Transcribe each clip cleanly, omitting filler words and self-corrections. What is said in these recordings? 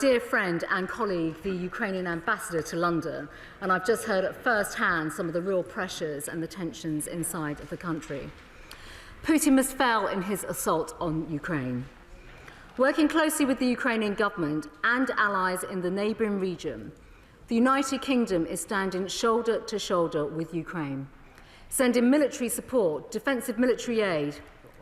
Dear friend and colleague, the Ukrainian ambassador to London, and I've just heard at first hand some of the real pressures and the tensions inside of the country. Putin must fail in his assault on Ukraine. Working closely with the Ukrainian government and allies in the neighbouring region, the United Kingdom is standing shoulder to shoulder with Ukraine, sending military support, defensive military aid,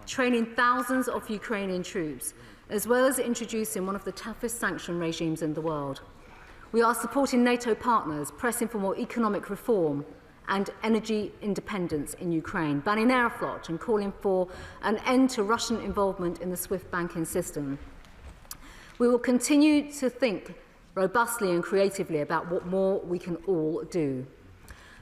training thousands of Ukrainian troops, as well as introducing one of the toughest sanction regimes in the world. We are supporting NATO partners, pressing for more economic reform and energy independence in Ukraine, banning Aeroflot and calling for an end to Russian involvement in the SWIFT banking system. We will continue to think robustly and creatively about what more we can all do.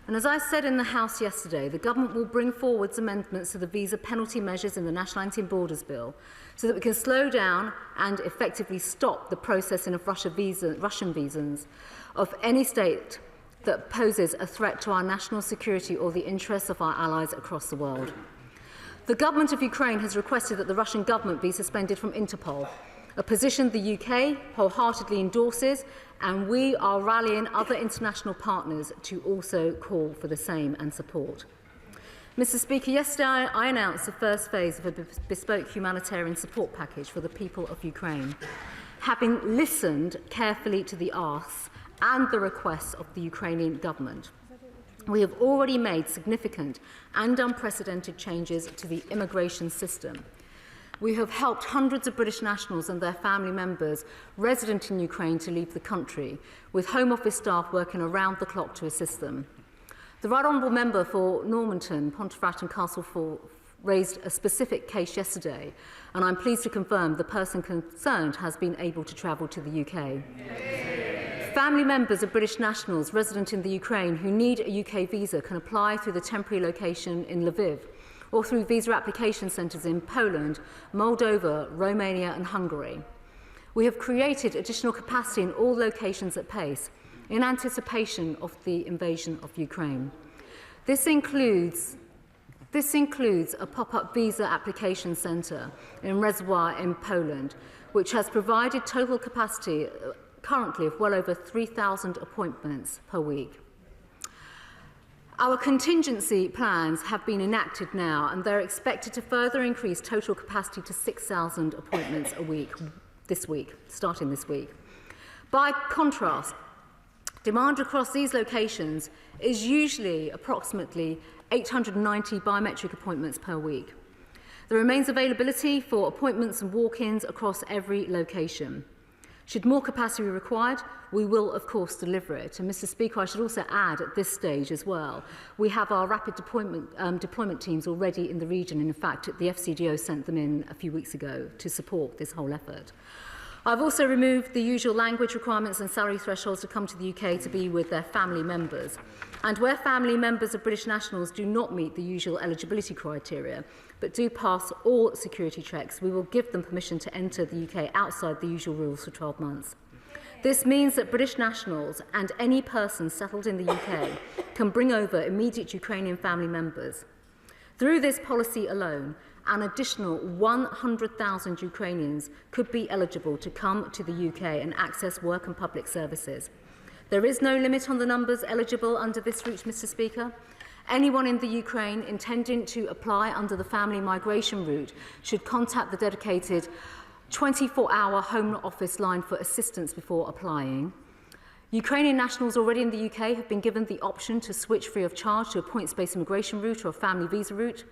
And as I said in the House yesterday, the government will bring forward amendments to the visa penalty measures in the Nationality and Borders Bill so that we can slow down and effectively stop the processing of Russian visas of any state that poses a threat to our national security or the interests of our allies across the world. The government of Ukraine has requested that the Russian government be suspended from Interpol, a position the UK wholeheartedly endorses, and we are rallying other international partners to also call for the same and support. Mr. Speaker, yesterday I announced the first phase of a bespoke humanitarian support package for the people of Ukraine, having listened carefully to the asks and the requests of the Ukrainian government. We have already made significant and unprecedented changes to the immigration system. We have helped hundreds of British nationals and their family members resident in Ukraine to leave the country, with Home Office staff working around the clock to assist them. The Right Honourable Member for Normanton, Pontefract and Castleford raised a specific case yesterday, and I'm pleased to confirm the person concerned has been able to travel to the UK. Family members of British nationals resident in the Ukraine who need a UK visa can apply through the temporary location in Lviv or through visa application centres in Poland, Moldova, Romania and Hungary. We have created additional capacity in all locations at pace in anticipation of the invasion of Ukraine. This includes a pop-up visa application centre in Reservoir in Poland, which has provided total capacity currently of well over 3,000 appointments per week. Our contingency plans have been enacted now, and they're expected to further increase total capacity to 6,000 appointments a week starting this week. By contrast, demand across these locations is usually approximately 890 biometric appointments per week. There remains availability for appointments and walk-ins across every location. Should more capacity be required, we will, of course, deliver it. And, Mr. Speaker, I should also add at this stage as well, we have our rapid deployment teams already in the region. And in fact, the FCDO sent them in a few weeks ago to support this whole effort. I've also removed the usual language requirements and salary thresholds to come to the UK to be with their family members. And where family members of British nationals do not meet the usual eligibility criteria, but do pass all security checks, we will give them permission to enter the UK outside the usual rules for 12 months. This means that British nationals and any person settled in the UK can bring over immediate Ukrainian family members. Through this policy alone, an additional 100,000 Ukrainians could be eligible to come to the UK and access work and public services. There is no limit on the numbers eligible under this route, Mr. Speaker. Anyone in the Ukraine intending to apply under the family migration route should contact the dedicated 24-hour Home Office line for assistance before applying. Ukrainian nationals already in the UK have been given the option to switch free of charge to a points-based immigration route or a family visa route.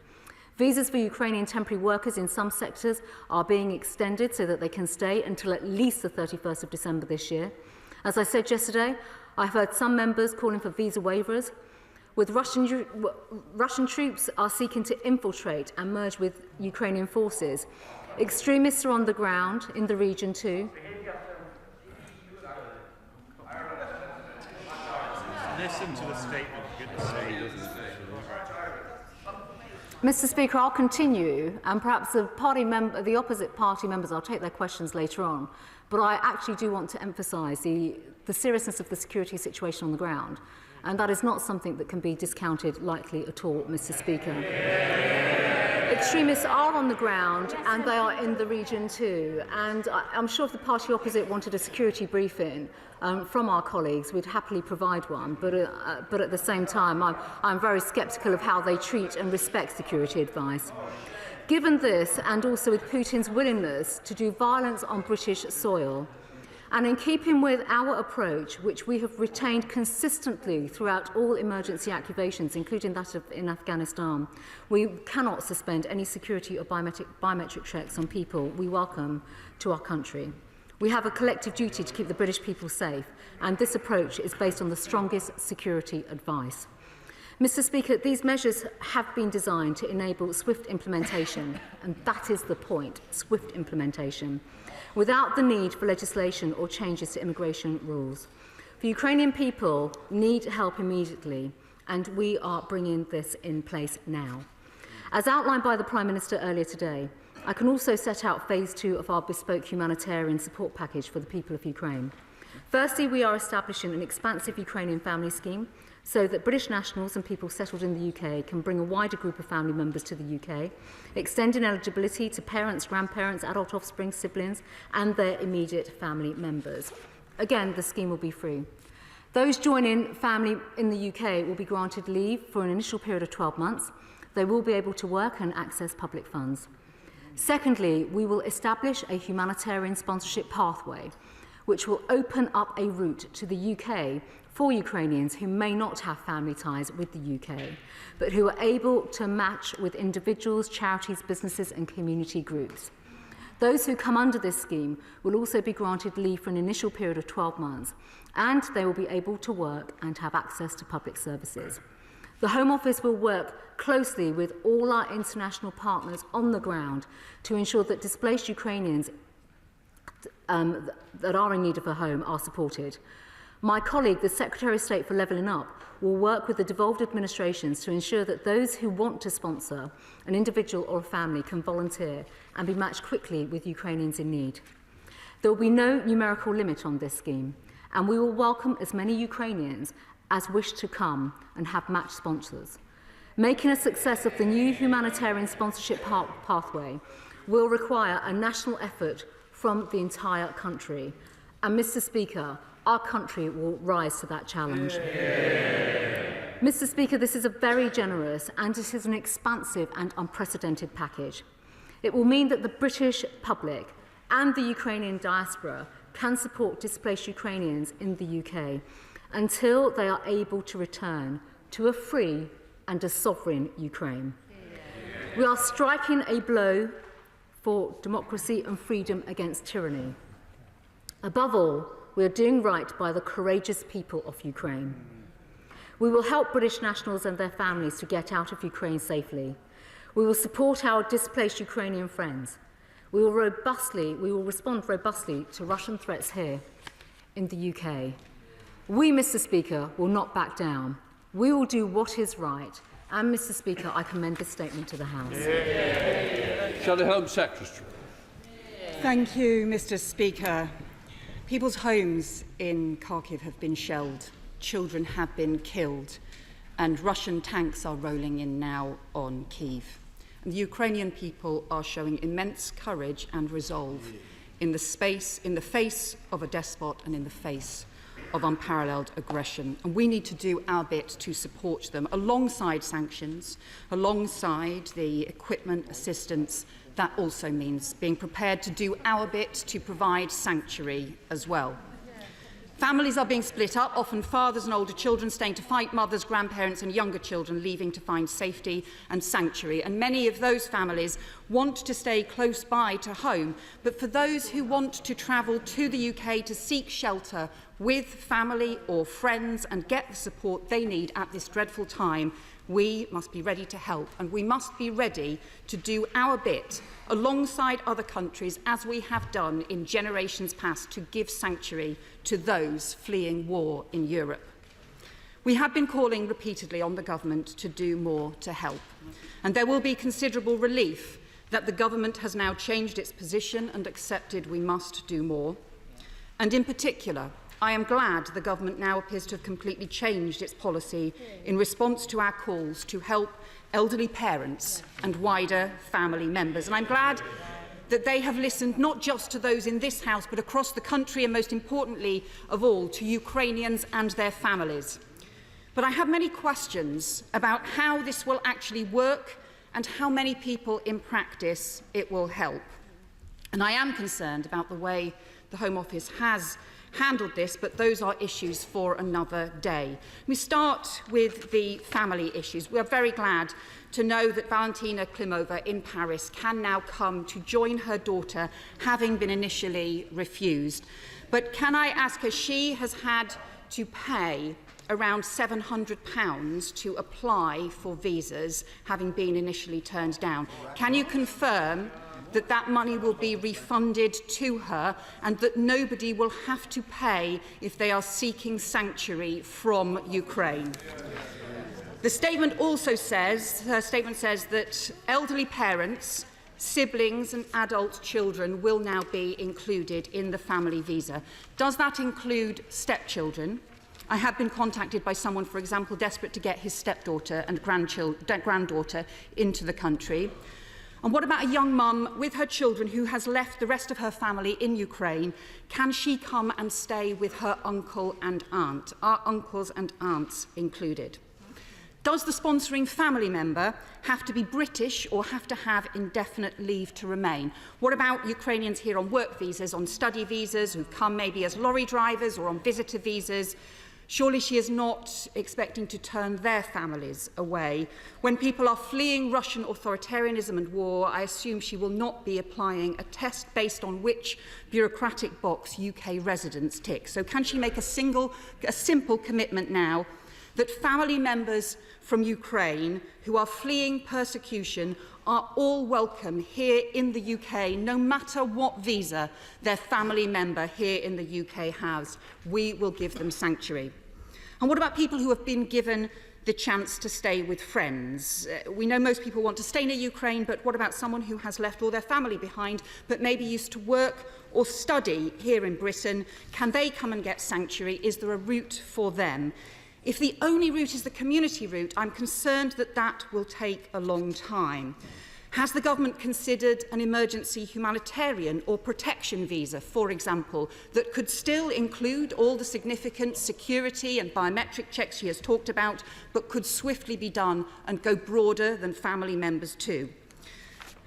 Visas for Ukrainian temporary workers in some sectors are being extended so that they can stay until at least the 31st of December this year. As I said yesterday, I've heard some members calling for visa waivers. With Russian troops are seeking to infiltrate and merge with Ukrainian forces. Extremists are on the ground in the region too. Listen to the statement, for goodness sake. Mr. Speaker, I'll continue, and perhaps the opposite party members, I'll take their questions later on, but I actually do want to emphasise the seriousness of the security situation on the ground, and that is not something that can be discounted lightly at all, Mr. Speaker. Extremists are on the ground and they are in the region too. And I'm sure if the party opposite wanted a security briefing from our colleagues, we'd happily provide one. But at the same time, I'm very sceptical of how they treat and respect security advice. Given this, and also with Putin's willingness to do violence on British soil, and in keeping with our approach, which we have retained consistently throughout all emergency activations, including that in Afghanistan, we cannot suspend any security or biometric checks on people we welcome to our country. We have a collective duty to keep the British people safe, and this approach is based on the strongest security advice. Mr. Speaker, these measures have been designed to enable swift implementation, and that is the point, swift implementation, without the need for legislation or changes to immigration rules. The Ukrainian people need help immediately, and we are bringing this in place now. As outlined by the Prime Minister earlier today, I can also set out phase 2 of our bespoke humanitarian support package for the people of Ukraine. Firstly, we are establishing an expansive Ukrainian family scheme so that British nationals and people settled in the UK can bring a wider group of family members to the UK, extending eligibility to parents, grandparents, adult offspring, siblings, and their immediate family members. Again, the scheme will be free. Those joining family in the UK will be granted leave for an initial period of 12 months. They will be able to work and access public funds. Secondly, we will establish a humanitarian sponsorship pathway, which will open up a route to the UK for Ukrainians who may not have family ties with the UK, but who are able to match with individuals, charities, businesses and community groups. Those who come under this scheme will also be granted leave for an initial period of 12 months, and they will be able to work and have access to public services. The Home Office will work closely with all our international partners on the ground to ensure that displaced Ukrainians that are in need of a home are supported. My colleague, the Secretary of State for Levelling Up, will work with the devolved administrations to ensure that those who want to sponsor an individual or a family can volunteer and be matched quickly with Ukrainians in need. There will be no numerical limit on this scheme, and we will welcome as many Ukrainians as wish to come and have matched sponsors. Making a success of the new humanitarian sponsorship pathway will require a national effort from the entire country. And Mr. Speaker, our country will rise to that challenge. Mr. Speaker, this is a very generous and it is an expansive and unprecedented package. It will mean that the British public and the Ukrainian diaspora can support displaced Ukrainians in the UK until they are able to return to a free and a sovereign Ukraine. We are striking a blow for democracy and freedom against tyranny. Above all, we are doing right by the courageous people of Ukraine. We will help British nationals and their families to get out of Ukraine safely. We will support our displaced Ukrainian friends. We will respond robustly to Russian threats here in the UK. We, Mr. Speaker, will not back down. We will do what is right. And, Mr. Speaker, I commend this statement to the House. Shall the Home Secretary? Thank you, Mr. Speaker. People's homes in Kharkiv have been shelled, children have been killed, and Russian tanks are rolling in now on Kyiv. And the Ukrainian people are showing immense courage and resolve in the face of a despot and in the face of unparalleled aggression. And we need to do our bit to support them alongside sanctions, alongside the equipment assistance. That also means being prepared to do our bit to provide sanctuary as well. Families are being split up, often fathers and older children staying to fight, mothers, grandparents and younger children leaving to find safety and sanctuary. And many of those families want to stay close by to home, but for those who want to travel to the UK to seek shelter with family or friends and get the support they need at this dreadful time, we must be ready to help, and we must be ready to do our bit alongside other countries, as we have done in generations past, to give sanctuary to those fleeing war in Europe. We have been calling repeatedly on the government to do more to help, and there will be considerable relief that the government has now changed its position and accepted we must do more. And in particular, I am glad the government now appears to have completely changed its policy in response to our calls to help elderly parents and wider family members. And I'm glad that they have listened not just to those in this House, but across the country, and most importantly of all, to Ukrainians and their families. But I have many questions about how this will actually work and how many people in practice it will help. And I am concerned about the way the Home Office has handled this, but those are issues for another day. We start with the family issues. We are very glad to know that Valentina Klimova in Paris can now come to join her daughter, having been initially refused. But can I ask her, she has had to pay around £700 to apply for visas, having been initially turned down. Can you confirm that that money will be refunded to her and that nobody will have to pay if they are seeking sanctuary from Ukraine? The statement also says, her statement says that elderly parents, siblings and adult children will now be included in the family visa. Does that include stepchildren? I have been contacted by someone, for example, desperate to get his stepdaughter and granddaughter into the country. And what about a young mum with her children who has left the rest of her family in Ukraine? Can she come and stay with her uncle and aunt? Are uncles and aunts included? Does the sponsoring family member have to be British or have to have indefinite leave to remain? What about Ukrainians here on work visas, on study visas, who've come maybe as lorry drivers or on visitor visas? Surely she is not expecting to turn their families away. When people are fleeing Russian authoritarianism and war, I assume she will not be applying a test based on which bureaucratic box UK residents tick. So can she make a simple commitment now that family members from Ukraine who are fleeing persecution are all welcome here in the UK, no matter what visa their family member here in the UK has? We will give them sanctuary. And what about people who have been given the chance to stay with friends? We know most people want to stay near Ukraine, but what about someone who has left all their family behind, but maybe used to work or study here in Britain? Can they come and get sanctuary? Is there a route for them? If the only route is the community route, I'm concerned that that will take a long time. Has the government considered an emergency humanitarian or protection visa, for example, that could still include all the significant security and biometric checks she has talked about, but could swiftly be done and go broader than family members too?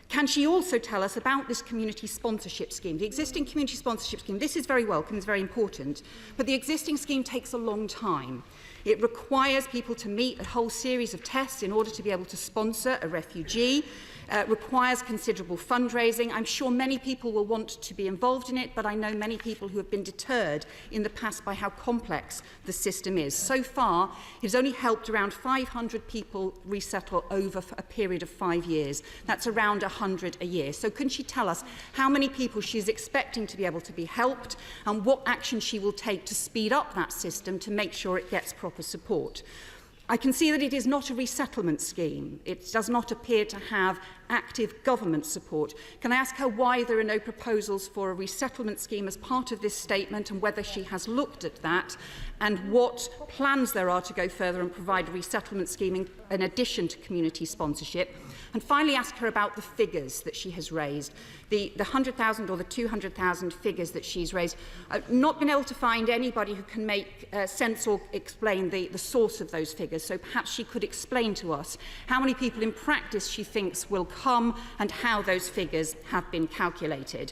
Can she also tell us about this community sponsorship scheme? The existing community sponsorship scheme, this is very welcome, it's very important, but the existing scheme takes a long time. It requires people to meet a whole series of tests in order to be able to sponsor a refugee. Requires considerable fundraising. I'm sure many people will want to be involved in it, but I know many people who have been deterred in the past by how complex the system is. So far, it has only helped around 500 people resettle over a period of 5 years. That's around 100 a year. So can she tell us how many people she's expecting to be able to be helped and what action she will take to speed up that system to make sure it gets proper support? I can see that it is not a resettlement scheme. It does not appear to have active government support. Can I ask her why there are no proposals for a resettlement scheme as part of this statement, and whether she has looked at that, and what plans there are to go further and provide a resettlement scheme in addition to community sponsorship? And finally ask her about the figures that she has raised, the 100,000 or the 200,000 figures that she's raised. I've not been able to find anybody who can make sense or explain the source of those figures, so perhaps she could explain to us how many people in practice she thinks will come and how those figures have been calculated.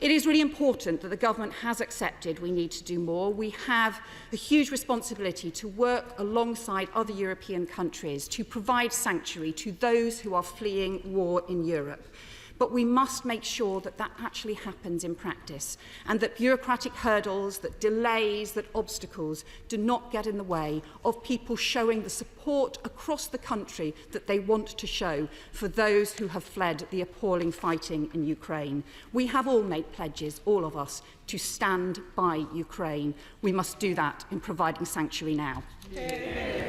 It is really important that the government has accepted we need to do more. We have a huge responsibility to work alongside other European countries to provide sanctuary to those who are fleeing war in Europe. But we must make sure that that actually happens in practice, and that bureaucratic hurdles, that delays, that obstacles do not get in the way of people showing the support across the country that they want to show for those who have fled the appalling fighting in Ukraine. We have all made pledges, all of us, to stand by Ukraine. We must do that in providing sanctuary now.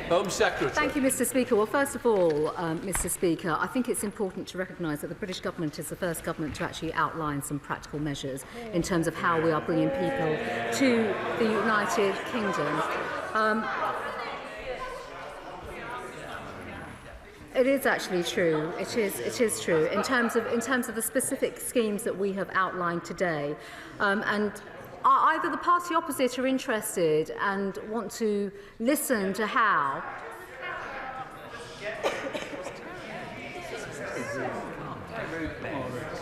Home Secretary. Thank you, Mr. Speaker. Well, first of all, Mr. Speaker, I think it's important to recognise that the British government is the first government to actually outline some practical measures in terms of how we are bringing people to the United Kingdom. It is actually true. It is true in terms of the specific schemes that we have outlined today, and either the party opposite are interested and want to listen to how.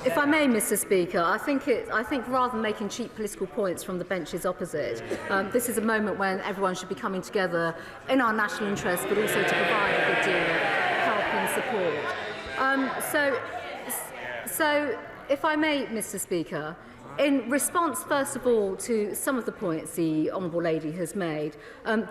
If I may, Mr. Speaker, I think rather than making cheap political points from the benches opposite, this is a moment when everyone should be coming together in our national interest, but also to provide a good deal of help and support. So, if I may, Mr. Speaker, in response, first of all, to some of the points the Honourable Lady has made,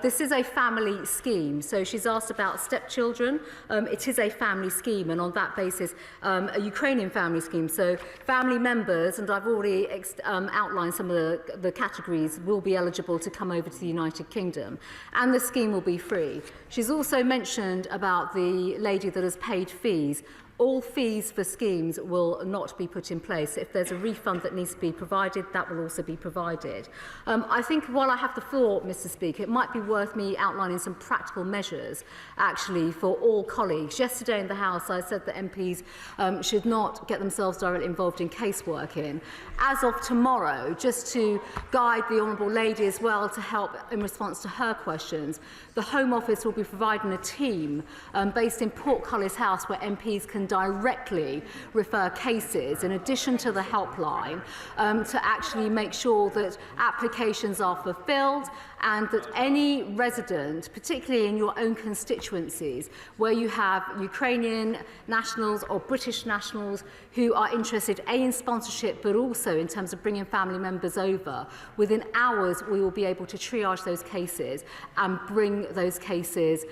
this is a family scheme. So she's asked about stepchildren. It is a family scheme, and on that basis, a Ukrainian family scheme. So family members, and I've already outlined some of the categories, will be eligible to come over to the United Kingdom, and the scheme will be free. She's also mentioned about the lady that has paid fees. All fees for schemes will not be put in place. If there's a refund that needs to be provided, that will also be provided. I think while I have the floor, Mr. Speaker, it might be worth me outlining some practical measures, actually, for all colleagues. Yesterday in the House, I said that MPs should not get themselves directly involved in caseworking. As of tomorrow, just to guide the Honourable Lady as well to help in response to her questions, the Home Office will be providing a team based in Portcullis House where MPs can directly refer cases, in addition to the helpline, to actually make sure that applications are fulfilled and that any resident, particularly in your own constituencies, where you have Ukrainian nationals or British nationals who are interested in sponsorship, but also in terms of bringing family members over, within hours we will be able to triage those cases and bring those cases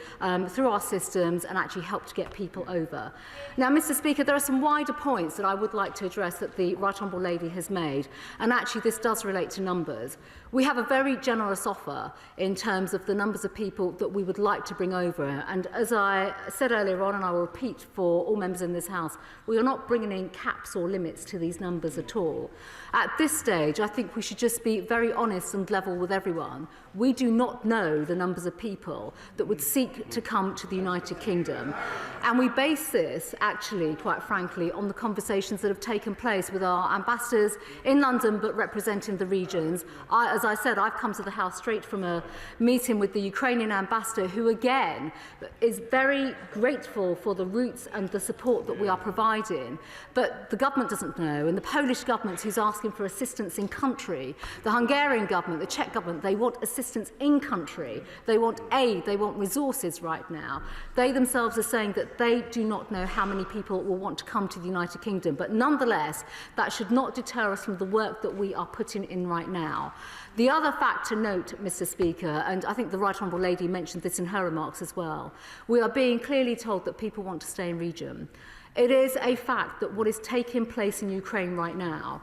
through our systems and actually help to get people over. Now, Mr. Speaker, there are some wider points that I would like to address that the Right Honourable Lady has made, and actually this does relate to numbers. We have a very generous offer in terms of the numbers of people that we would like to bring over, and as I said earlier on, and I will repeat for all members in this House, we are not bringing in caps or limits to these numbers at all. At this stage, I think we should just be very honest and level with everyone. We do not know the numbers of people that would seek to come to the United Kingdom, and we base this, actually, quite frankly, on the conversations that have taken place with our ambassadors in London but representing the regions. As I said, I've come to the House straight from a meeting with the Ukrainian ambassador, who again is very grateful for the routes and the support that we are providing, but the government doesn't know, and the Polish government, who's asking for assistance in country, the Hungarian government, the Czech government, they want assistance in country, they want aid, they want resources right now. They themselves are saying that they do not know how many people will want to come to the United Kingdom, but nonetheless, that should not deter us from the work that we are putting in right now. The other fact to note, Mr. Speaker, and I think the Right Honourable Lady mentioned this in her remarks as well, we are being clearly told that people want to stay in region. It is a fact that what is taking place in Ukraine right now,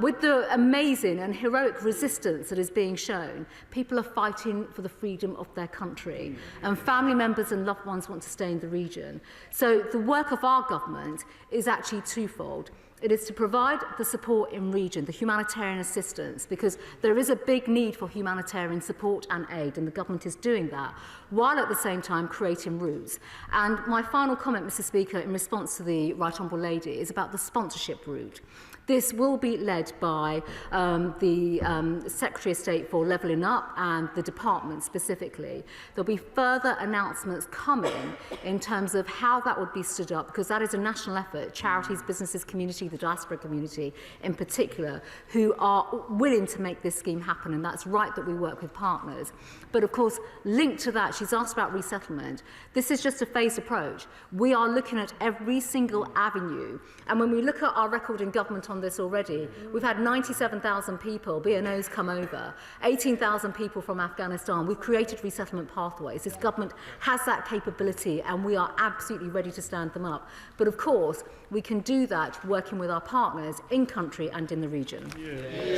with the amazing and heroic resistance that is being shown, people are fighting for the freedom of their country, and family members and loved ones want to stay in the region. So the work of our government is actually twofold. It is to provide the support in region, the humanitarian assistance, because there is a big need for humanitarian support and aid, and the government is doing that, while at the same time creating routes. And my final comment, Mr. Speaker, in response to the Right Honourable Lady, is about the sponsorship route. This will be led by the Secretary of State for Levelling Up and the department specifically. There'll be further announcements coming in terms of how that would be stood up, because that is a national effort. Charities, businesses, community, the diaspora community in particular, who are willing to make this scheme happen, and that's right that we work with partners. But of course, linked to that, she's asked about resettlement. This is just a phased approach. We are looking at every single avenue, and when we look at our record in government on on this already. We've had 97,000 people, BNOs, come over, 18,000 people from Afghanistan. We've created resettlement pathways. This government has that capability, and we are absolutely ready to stand them up. But of course, we can do that working with our partners in country and in the region.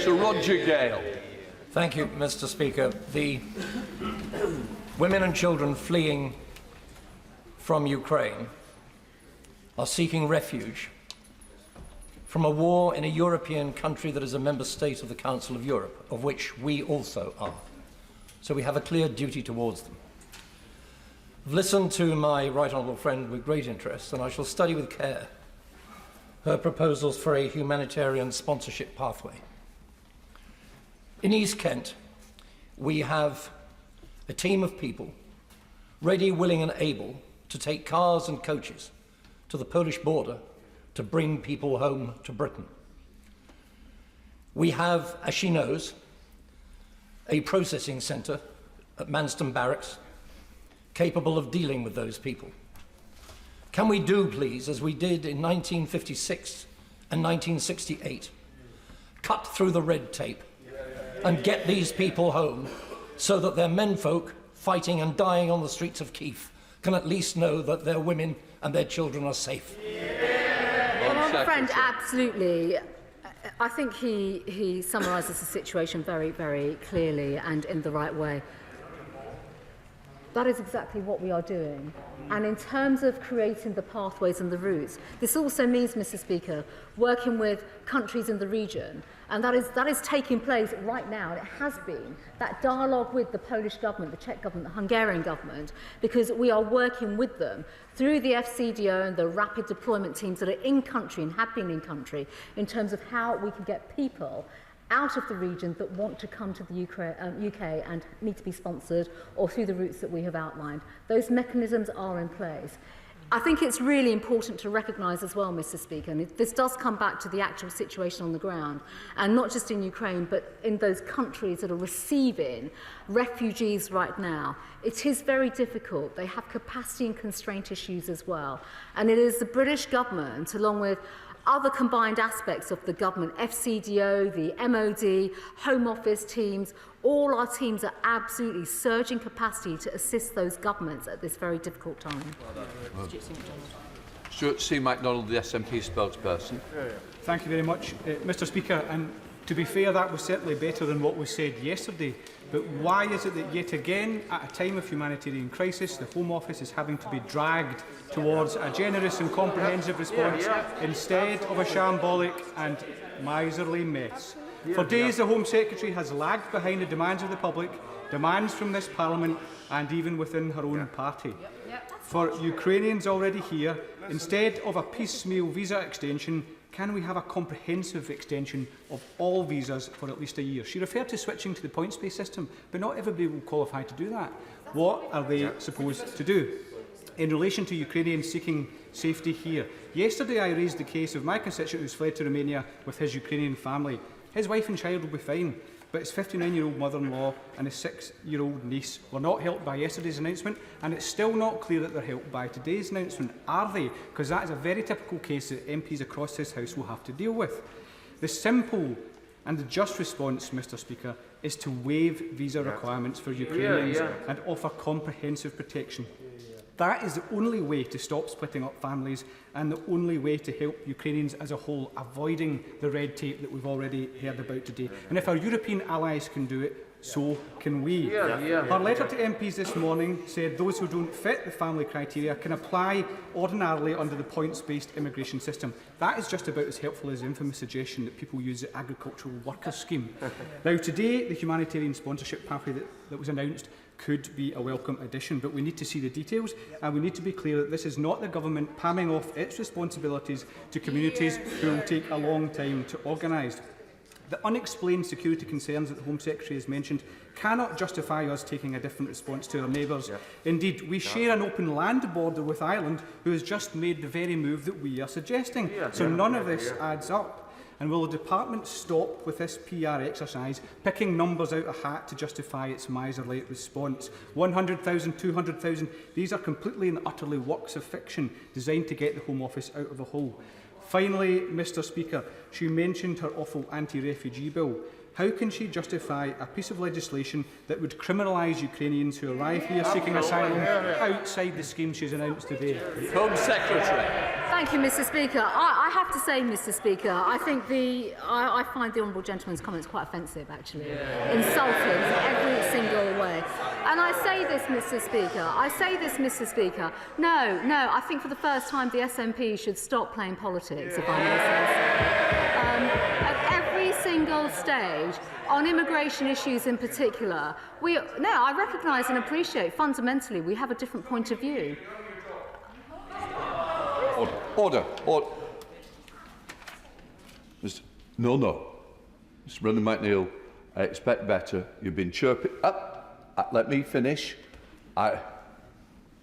Sir Roger Gale. Thank you, Mr. Speaker. The women and children fleeing from Ukraine are seeking refuge from a war in a European country that is a member state of the Council of Europe, of which we also are. So we have a clear duty towards them. I've listened to my right honourable friend with great interest, and I shall study with care her proposals for a humanitarian sponsorship pathway. In East Kent, we have a team of people ready, willing and able to take cars and coaches to the Polish border to bring people home to Britain. We have, as she knows, a processing centre at Manston Barracks capable of dealing with those people. Can we do, please, as we did in 1956 and 1968, cut through the red tape and get these people home so that their menfolk fighting and dying on the streets of Kiev can at least know that their women and their children are safe? Well, my friend, absolutely. I think he summarises the situation very, very clearly and in the right way. That is exactly what we are doing. And in terms of creating the pathways and the routes, this also means, Mr. Speaker, working with countries in the region. And that is taking place right now, and it has been, that dialogue with the Polish government, the Czech government, the Hungarian government, because we are working with them through the FCDO and the rapid deployment teams that are in country and have been in country in terms of how we can get people out of the region that want to come to the UK and need to be sponsored, or through the routes that we have outlined. Those mechanisms are in place. I think it's really important to recognise as well, Mr. Speaker, and this does come back to the actual situation on the ground, and not just in Ukraine, but in those countries that are receiving refugees right now. It is very difficult. They have capacity and constraint issues as well. And it is the British government, along with other combined aspects of the government, FCDO, the MOD, Home Office teams, all our teams are absolutely surging capacity to assist those governments at this very difficult time. Stuart C. MacDonald, the SNP spokesperson. Thank you very much, Mr. Speaker. And to be fair, that was certainly better than what was said yesterday. But why is it that yet again, at a time of humanitarian crisis, the Home Office is having to be dragged towards a generous and comprehensive response instead of a shambolic and miserly mess? For days, the Home Secretary has lagged behind the demands of the public, demands from this Parliament, and even within her own party. For Ukrainians already here, instead of a piecemeal visa extension, can we have a comprehensive extension of all visas for at least a year? She referred to switching to the points-based system, but not everybody will qualify to do that. What are they supposed to do? In relation to Ukrainians seeking safety here, yesterday I raised the case of my constituent who's fled to Romania with his Ukrainian family. His wife and child will be fine, but his 59-year-old mother-in-law and his 6-year-old niece were not helped by yesterday's announcement, and it's still not clear that they're helped by today's announcement, are they? Because that is a very typical case that MPs across this House will have to deal with. The simple and the just response, Mr. Speaker, is to waive visa requirements for Ukrainians and offer comprehensive protection. That is the only way to stop splitting up families and the only way to help Ukrainians as a whole, avoiding the red tape that we've already heard about today. And if our European allies can do it, so can we. Her letter to MPs this morning said those who don't fit the family criteria can apply ordinarily under the points-based immigration system. That is just about as helpful as the infamous suggestion that people use the agricultural worker scheme. Now, today, the humanitarian sponsorship pathway that was announced could be a welcome addition, but we need to see the details, and we need to be clear that this is not the government palming off its responsibilities to communities who will take a long time to organise. The unexplained security concerns that the Home Secretary has mentioned cannot justify us taking a different response to our neighbours. Indeed, we share an open land border with Ireland, who has just made the very move that we are suggesting. So none of this adds up. And will the Department stop with this PR exercise, picking numbers out of a hat to justify its miserly response? 100,000, 200,000, these are completely and utterly works of fiction designed to get the Home Office out of a hole. Finally, Mr Speaker, she mentioned her awful anti-refugee bill. How can she justify a piece of legislation that would criminalise Ukrainians who arrive here seeking asylum outside the scheme she's announced today? Home Secretary. Thank you, Mr Speaker. I have to say, Mr Speaker, I think I find the Honourable Gentleman's comments quite offensive, actually. Insulting in every single way. And I say this, Mr Speaker, no, I think for the first time the SNP should stop playing politics, if I may say so. At every single stage, on immigration issues in particular, I recognise and appreciate fundamentally we have a different point of view. Order. No. Mr Brendan McNeill, I expect better. You've been chirping. Let me finish. I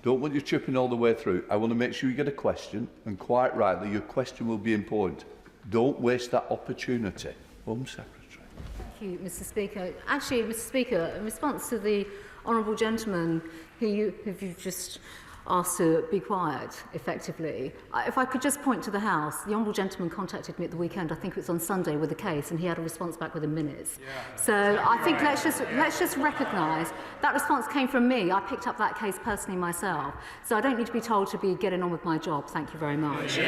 don't want you chirping all the way through. I want to make sure you get a question, and quite rightly, your question will be important. Don't waste that opportunity. Home Secretary. Thank you, Mr Speaker. Actually, Mr Speaker, in response to the Honourable Gentleman who you've just asked to be quiet, effectively, if I could just point to the House, the Honourable Gentleman contacted me at the weekend, I think it was on Sunday, with a case, and he had a response back within minutes. So I think let's just recognise that response came from me. I picked up that case personally myself, so I don't need to be told to be getting on with my job. Thank you very much.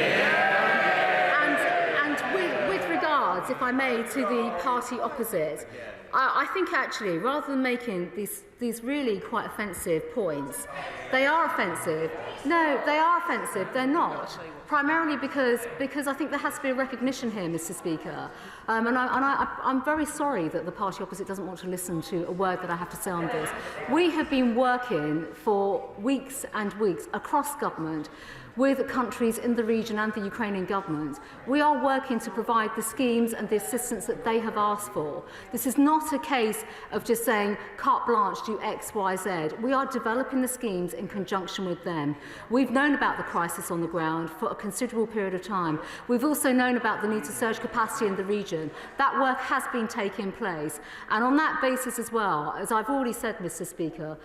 With regards, if I may, to the party opposite, I think actually, rather than making these really quite offensive points, they are offensive. No, they are offensive. They're not. Primarily because I think there has to be a recognition here, Mr Speaker. I'm very sorry that the party opposite doesn't want to listen to a word that I have to say on this. We have been working for weeks and weeks across government with countries in the region and the Ukrainian government. We are working to provide the schemes and the assistance that they have asked for. This is not a case of just saying, carte blanche, do X, Y, Z. We are developing the schemes in conjunction with them. We've known about the crisis on the ground for a considerable period of time. We've also known about the need to surge capacity in the region. That work has been taking place. And on that basis as well, as I've already said, Mr Speaker,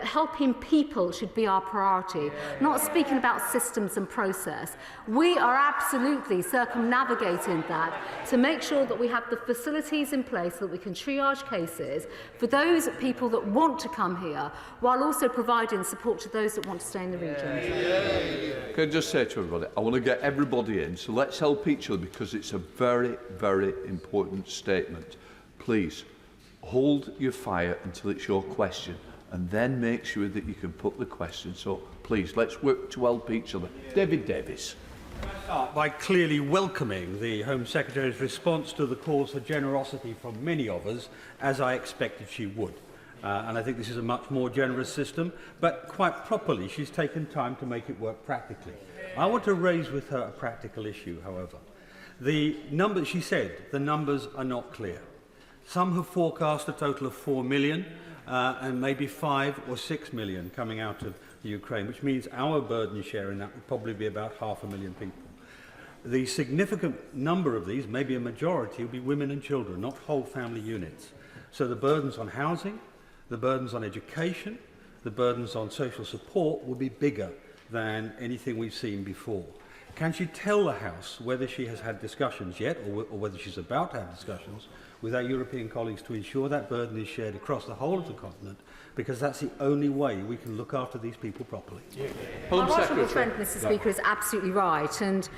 helping people should be our priority, not speaking about systems and process. We are absolutely circumnavigating that to make sure that we have the facilities in place so that we can triage cases for those people that want to come here, while also providing support to those that want to stay in the region. Can I just say to everybody, I want to get everybody in, so let's help each other, because it's a very, very important statement. Please, hold your fire until it's your question, and then make sure that you can put the question. So please, let's work to help each other. David Davis. By clearly welcoming the Home Secretary's response to the calls for generosity from many of us, as I expected she would. And I think this is a much more generous system, but quite properly she's taken time to make it work practically. I want to raise with her a practical issue, however. She said the numbers are not clear. Some have forecast a total of 4 million and maybe 5 or 6 million coming out of the Ukraine, which means our burden share in that would probably be about 500,000 people. The significant number of these, maybe a majority, will be women and children, not whole family units. So the burdens on housing, the burdens on education, the burdens on social support will be bigger than anything we've seen before. Can she tell the House whether she has had discussions yet, or whether she's about to have discussions with our European colleagues to ensure that burden is shared across the whole of the continent, because that's the only way we can look after these people properly. My honourable friend, Mr Speaker, is absolutely right. And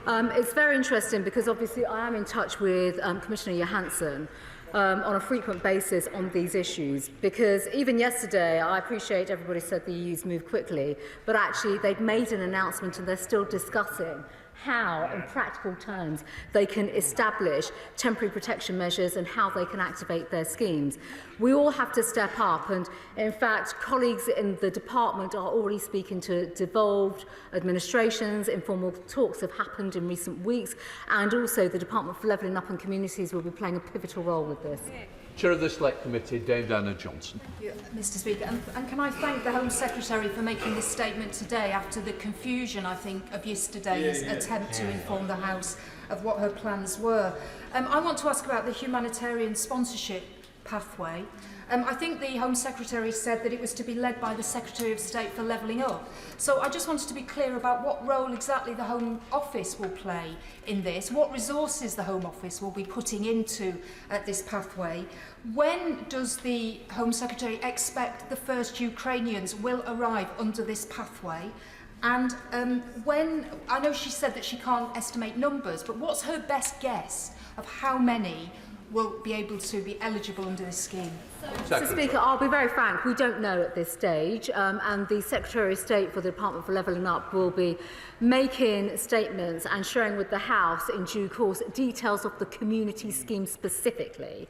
it's very interesting because obviously I am in touch with Commissioner Johansson on a frequent basis on these issues, because even yesterday, I appreciate everybody said the EU's moved quickly, but actually they've made an announcement and they're still discussing how, in practical terms, they can establish temporary protection measures and how they can activate their schemes. We all have to step up, and in fact, colleagues in the department are already speaking to devolved administrations. Informal talks have happened in recent weeks, and also the Department for Levelling Up and Communities will be playing a pivotal role with this. Chair of the Select Committee, Dame Diana Johnson. Thank you, Mr Speaker. And can I thank the Home Secretary for making this statement today after the confusion, I think, of yesterday's attempt to inform the House of what her plans were. I want to ask about the humanitarian sponsorship pathway. I think the Home Secretary said that it was to be led by the Secretary of State for Levelling Up. So I just wanted to be clear about what role exactly the Home Office will play in this, what resources the Home Office will be putting into this pathway. When does the Home Secretary expect the first Ukrainians will arrive under this pathway? And when, I know she said that she can't estimate numbers, but what's her best guess of how many will be able to be eligible under this scheme? Mr. Speaker, I'll be very frank, we don't know at this stage, and the Secretary of State for the Department for Levelling Up will be making statements and sharing with the House in due course details of the community scheme specifically,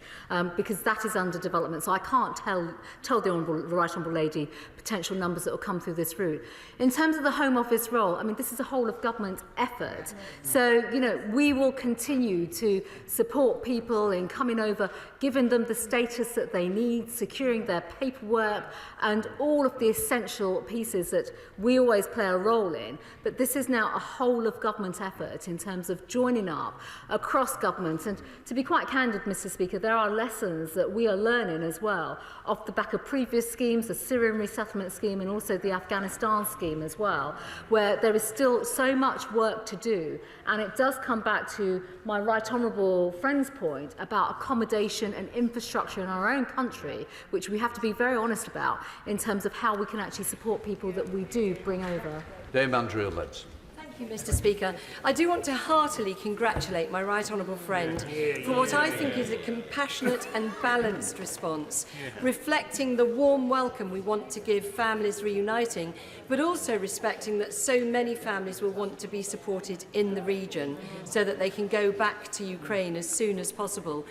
because that is under development. So I can't tell the Right Honourable Lady potential numbers that will come through this route. In terms of the Home Office role, I mean, this is a whole of government effort. So, you know, we will continue to support people in coming over, giving them the status that they need, securing their paperwork and all of the essential pieces that we always play a role in. But this is now a whole of government effort in terms of joining up across government. And to be quite candid, Mr. Speaker, there are lessons that we are learning as well off the back of previous schemes, the Syrian resettlement scheme and also the Afghanistan scheme as well, where there is still so much work to do. And it does come back to my Right Honourable friend's point about accommodation and infrastructure in our own country, which we have to be very honest about in terms of how we can actually support people that we do bring over. Dame Andrea Lids. Thank you, Mr. Speaker. I do want to heartily congratulate my right honourable friend for what I think is a compassionate and balanced response, reflecting the warm welcome we want to give families reuniting, but also respecting that so many families will want to be supported in the region so that they can go back to Ukraine as soon as possible.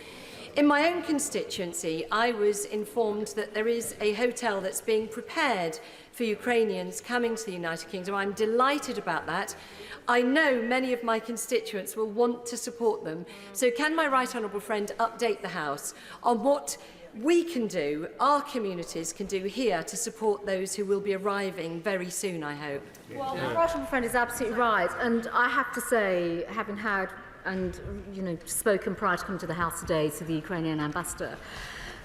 In my own constituency, I was informed that there is a hotel that's being prepared for Ukrainians coming to the United Kingdom. I'm delighted about that. I know many of my constituents will want to support them. So can my right honourable friend update the House on what we can do, our communities can do here to support those who will be arriving very soon, I hope? Well, my right honourable friend is absolutely right. And I have to say, having had and spoken prior to coming to the House today to the Ukrainian ambassador.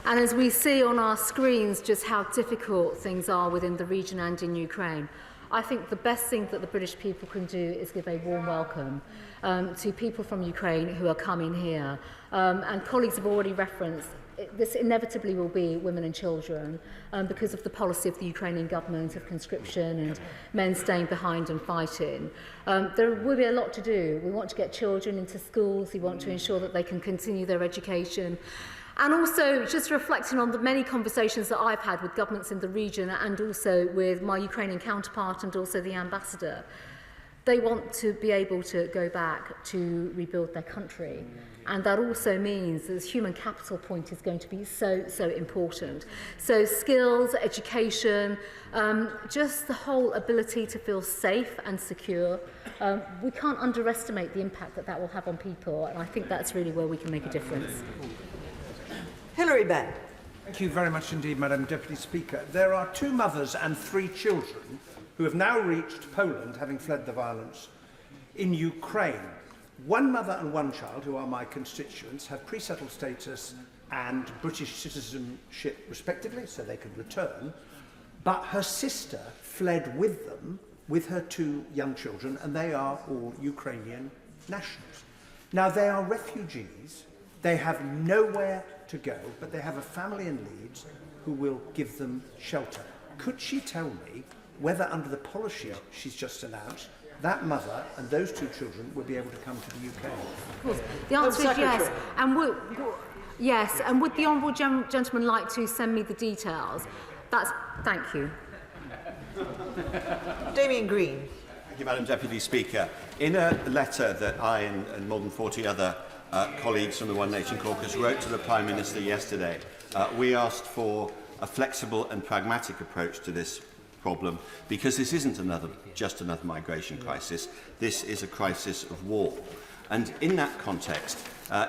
And as we see on our screens just how difficult things are within the region and in Ukraine, I think the best thing that the British people can do is give a warm welcome to people from Ukraine who are coming here. And colleagues have already referenced this inevitably will be women and children because of the policy of the Ukrainian government of conscription and men staying behind and fighting. There will be a lot to do. We want to get children into schools. We want to ensure that they can continue their education. And also just reflecting on the many conversations that I've had with governments in the region and also with my Ukrainian counterpart and also the ambassador. They want to be able to go back to rebuild their country. And that also means that the human capital point is going to be so important. So skills, education, just the whole ability to feel safe and secure. We can't underestimate the impact that that will have on people. And I think that's really where we can make a difference. Hilary Benn. Thank you very much indeed, Madam Deputy Speaker. There are 2 mothers and 3 children who have now reached Poland, having fled the violence in Ukraine. 1 mother and 1 child, who are my constituents, have pre-settled status and British citizenship respectively, so they could return. But her sister fled with them, with her 2 young children, and they are all Ukrainian nationals. Now, they are refugees. They have nowhere to go, but they have a family in Leeds who will give them shelter. Could she tell me whether, under the policy she's just announced, that mother and those 2 children will be able to come to the UK? Of course. The answer is yes. And would the honourable gentleman like to send me the details? Thank you. Damien Green. Thank you, Madam Deputy Speaker. In a letter that I and more than 40 other colleagues from the One Nation Caucus wrote to the Prime Minister yesterday, we asked for a flexible and pragmatic approach to this problem, because this isn't just another migration crisis. This is a crisis of war. And in that context,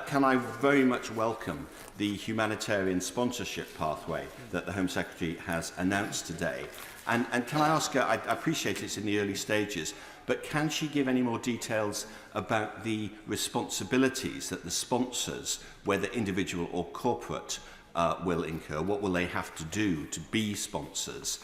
can I very much welcome the humanitarian sponsorship pathway that the Home Secretary has announced today. And can I ask her, I appreciate it's in the early stages, but can she give any more details about the responsibilities that the sponsors, whether individual or corporate, will incur? What will they have to do to be sponsors?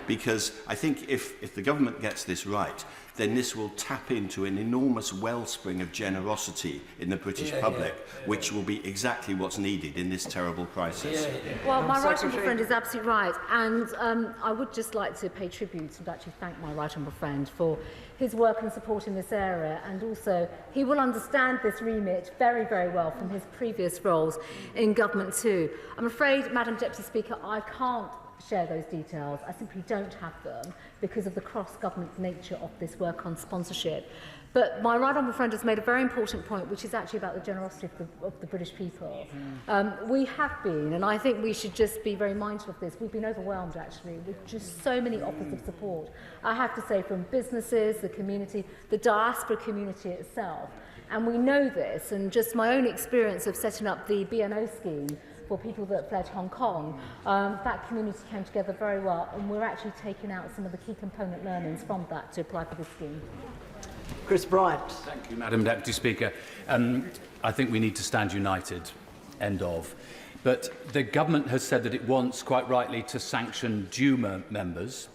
Because I think if the government gets this right, then this will tap into an enormous wellspring of generosity in the British public, which will be exactly what's needed in this terrible crisis. Well, my right honourable friend is absolutely right, and I would just like to pay tribute and actually thank my right honourable friend for his work and support in this area, and also he will understand this remit very, very well from his previous roles in government too. I'm afraid, Madam Deputy Speaker, I can't share those details. I simply don't have them because of the cross-government nature of this work on sponsorship. But my right honourable friend has made a very important point, which is actually about the generosity of the British people. We have been, and I think we should just be very mindful of this, we've been overwhelmed actually with just so many offers of support. I have to say, from businesses, the community, the diaspora community itself. And we know this, and just my own experience of setting up the BNO scheme for people that fled Hong Kong, that community came together very well, and we're actually taking out some of the key component learnings from that to apply for this scheme. Chris Bryant. Thank you, Madam Deputy Speaker. I think we need to stand united, end of. But the government has said that it wants, quite rightly, to sanction Duma members,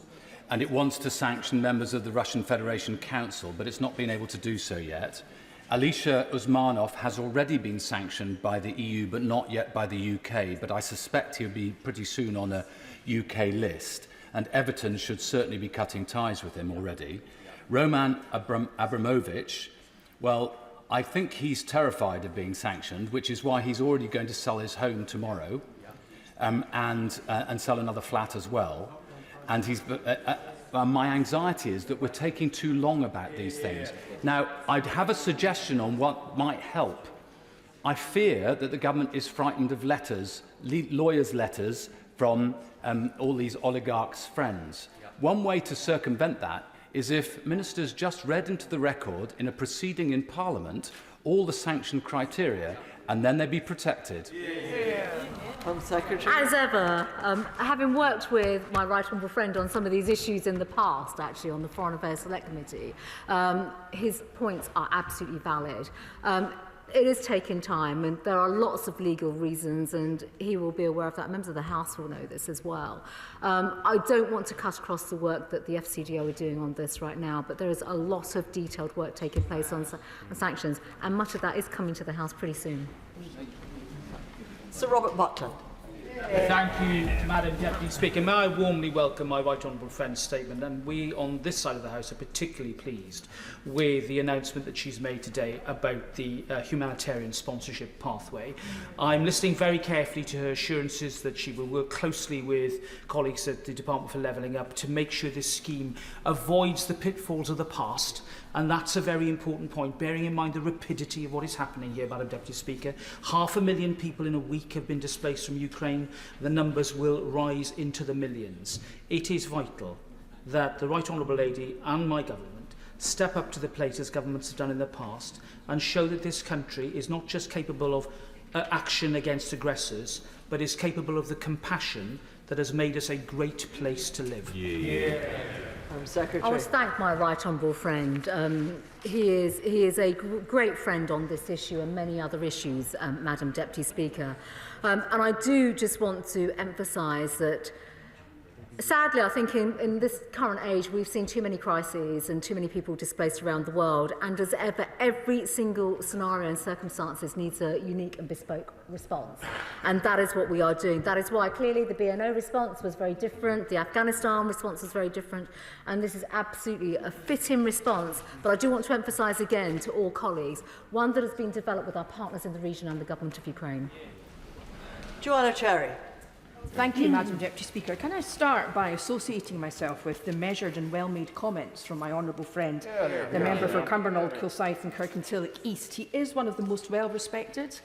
and it wants to sanction members of the Russian Federation Council, but it's not been able to do so yet. Alisher Usmanov has already been sanctioned by the EU, but not yet by the UK, but I suspect he'll be pretty soon on a UK list, and Everton should certainly be cutting ties with him already. Roman Abramovich, well, I think he's terrified of being sanctioned, which is why he's already going to sell his home tomorrow and sell another flat as well. And my anxiety is that we're taking too long about these things. Now, I'd have a suggestion on what might help. I fear that the government is frightened of letters, lawyers' letters from all these oligarchs' friends. One way to circumvent that is if ministers just read into the record in a proceeding in Parliament all the sanction criteria, and then they'd be protected. Home Secretary. As ever, having worked with my right honourable friend on some of these issues in the past, actually, on the Foreign Affairs Select Committee, his points are absolutely valid. It is taking time, and there are lots of legal reasons, and he will be aware of that. Members of the House will know this as well. I don't want to cut across the work that the FCDO are doing on this right now, but there is a lot of detailed work taking place on sanctions, and much of that is coming to the House pretty soon. Sir Robert Butler. Thank you, Madam Deputy Speaker. May I warmly welcome my right honourable friend's statement, and we on this side of the House are particularly pleased with the announcement that she's made today about the humanitarian sponsorship pathway. I'm listening very carefully to her assurances that she will work closely with colleagues at the Department for Levelling Up to make sure this scheme avoids the pitfalls of the past. And that's a very important point, bearing in mind the rapidity of what is happening here, Madam Deputy Speaker. 500,000 people in a week have been displaced from Ukraine. The numbers will rise into the millions. It is vital that the Right Honourable Lady and my government step up to the plate as governments have done in the past and show that this country is not just capable of action against aggressors, but is capable of the compassion that has made us a great place to live. Secretary. I must thank my right honourable friend. He is a great friend on this issue and many other issues, Madam Deputy Speaker. And I do just want to emphasise that, sadly, I think in this current age, we've seen too many crises and too many people displaced around the world. And as ever, every single scenario and circumstances needs a unique and bespoke response. And that is what we are doing. That is why clearly the BNO response was very different. The Afghanistan response was very different. And this is absolutely a fitting response. But I do want to emphasise again to all colleagues, one that has been developed with our partners in the region and the government of Ukraine. Joanna Cherry. Thank you, Madam Deputy Speaker. Can I start by associating myself with the measured and well-made comments from my honourable friend, the member for Cumbernauld, Kilsyth and Kirkintilloch East. He is one of the most well-respected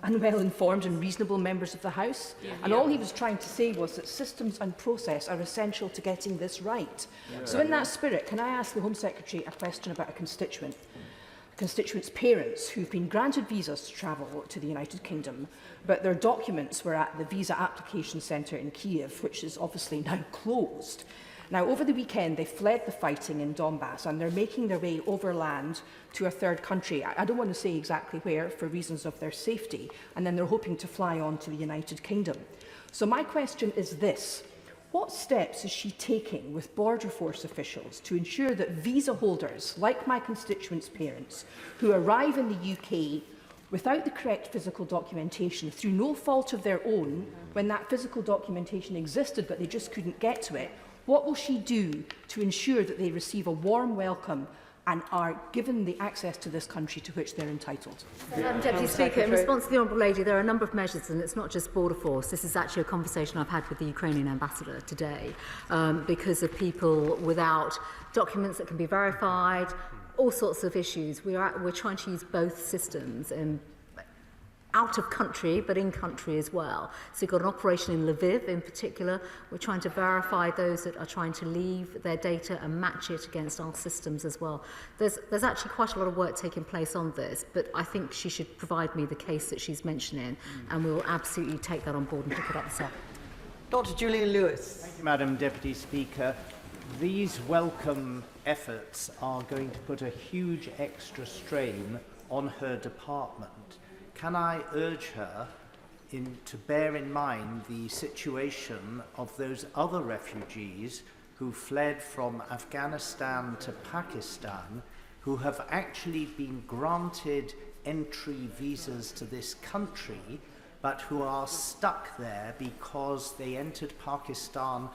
and well-informed and reasonable members of the House, and all he was trying to say was that systems and process are essential to getting this right. So in that spirit, can I ask the Home Secretary a question about a constituent's parents who've been granted visas to travel to the United Kingdom, but their documents were at the Visa Application Centre in Kiev, which is obviously now closed. Now, over the weekend, they fled the fighting in Donbass and they're making their way overland to a third country. I don't want to say exactly where for reasons of their safety, and then they're hoping to fly on to the United Kingdom. So my question is this. What steps is she taking with border force officials to ensure that visa holders, like my constituents' parents, who arrive in the UK without the correct physical documentation through no fault of their own, when that physical documentation existed but they just couldn't get to it, what will she do to ensure that they receive a warm welcome and are given the access to this country to which they're entitled? Madam Deputy Speaker, in response to the Honourable Lady, there are a number of measures, and it's not just border force. This is actually a conversation I've had with the Ukrainian ambassador today, because of people without documents that can be verified, all sorts of issues. We're trying to use both systems out of country, but in country as well. So we've got an operation in Lviv in particular. We're trying to verify those that are trying to leave their data and match it against our systems as well. There's actually quite a lot of work taking place on this, but I think she should provide me the case that she's mentioning, and we will absolutely take that on board and pick it up this afternoon. Dr. Julian Lewis. Thank you, Madam Deputy Speaker. These welcome efforts are going to put a huge extra strain on her department. Can I urge her to bear in mind the situation of those other refugees who fled from Afghanistan to Pakistan, who have actually been granted entry visas to this country, but who are stuck there because they entered Pakistan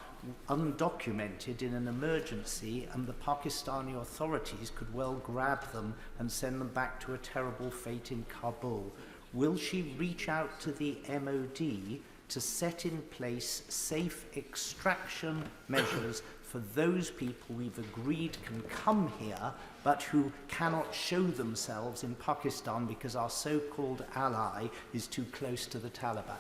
undocumented in an emergency, and the Pakistani authorities could well grab them and send them back to a terrible fate in Kabul? Will she reach out to the MOD to set in place safe extraction measures for those people we've agreed can come here, but who cannot show themselves in Pakistan because our so-called ally is too close to the Taliban?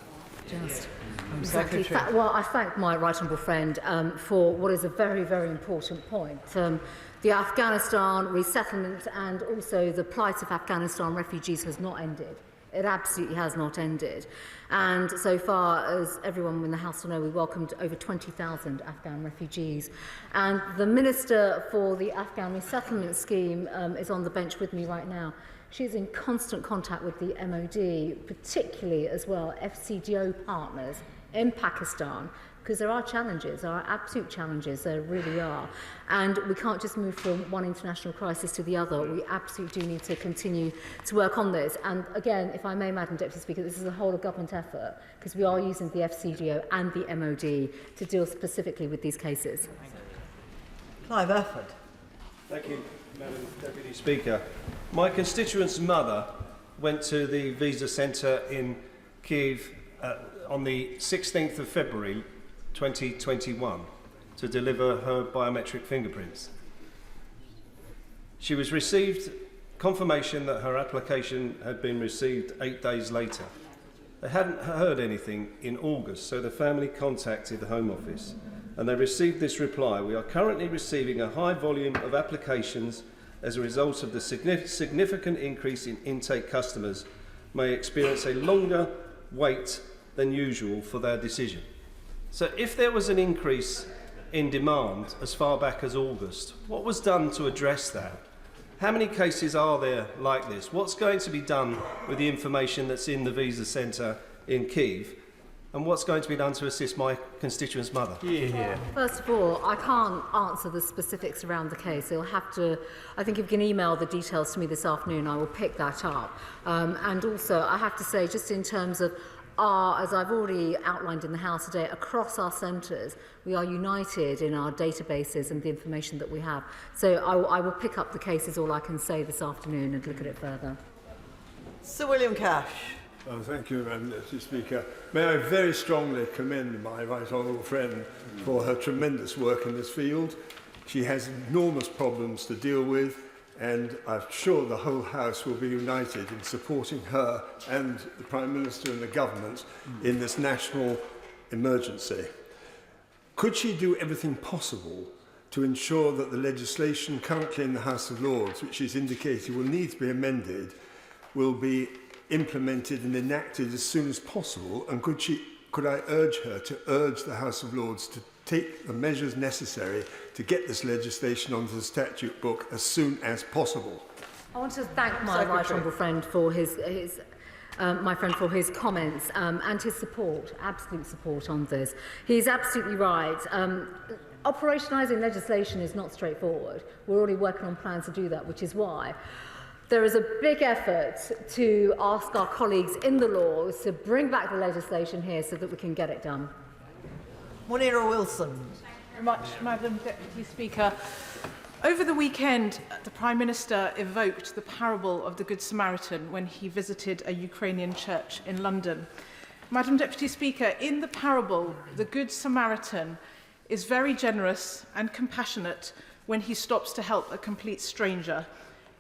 Exactly. Well, I thank my right honourable friend for what is a very, very important point. The Afghanistan resettlement and also the plight of Afghanistan refugees has not ended. It absolutely has not ended. And so far, as everyone in the House will know, we welcomed over 20,000 Afghan refugees. And the Minister for the Afghan Resettlement Scheme is on the bench with me right now. She's in constant contact with the MOD, particularly as well FCDO partners in Pakistan, because there are challenges, there are absolute challenges, there really are. And we can't just move from one international crisis to the other. We absolutely do need to continue to work on this. And again, if I may, Madam Deputy Speaker, this is a whole of government effort, because we are using the FCDO and the MOD to deal specifically with these cases. Clive Efford. Thank you, Madam Deputy Speaker. My constituent's mother went to the visa centre in Kiev on the 16th of February 2021 to deliver her biometric fingerprints. She was received confirmation that her application had been received 8 days later. They hadn't heard anything in August, so the family contacted the Home Office and they received this reply: "We are currently receiving a high volume of applications as a result of the significant increase in intake. Customers may experience a longer wait than usual for their decision." So if there was an increase in demand as far back as August, what was done to address that? How many cases are there like this? What's going to be done with the information that's in the visa centre in Kiev? And what's going to be done to assist my constituent's mother? First of all, I can't answer the specifics around the case. You'll have to, I think if you can email the details to me this afternoon, I will pick that up. And also, I have to say, just in terms of as I've already outlined in the House today, across our centres, we are united in our databases and the information that we have. So I will pick up the case, is all I can say this afternoon, and look at it further. Sir William Cash. Oh, thank you, Madam Deputy Speaker. May I very strongly commend my right honourable friend for her tremendous work in this field. She has enormous problems to deal with, and I'm sure the whole House will be united in supporting her and the Prime Minister and the Government in this national emergency. Could she do everything possible to ensure that the legislation currently in the House of Lords, which she's indicated will need to be amended, will be implemented and enacted as soon as possible? And could she could I urge her to urge the House of Lords to take the measures necessary to get this legislation onto the statute book as soon as possible? I want to thank my right honourable friend for his comments and his support, absolute support on this. He's absolutely right. Operationalising legislation is not straightforward. We're already working on plans to do that, which is why there is a big effort to ask our colleagues in the Lords to bring back the legislation here so that we can get it done. Munira Wilson. Very much, Madam Deputy Speaker. Over the weekend, the Prime Minister evoked the parable of the Good Samaritan when he visited a Ukrainian church in London. Madam Deputy Speaker, in the parable, the Good Samaritan is very generous and compassionate when he stops to help a complete stranger.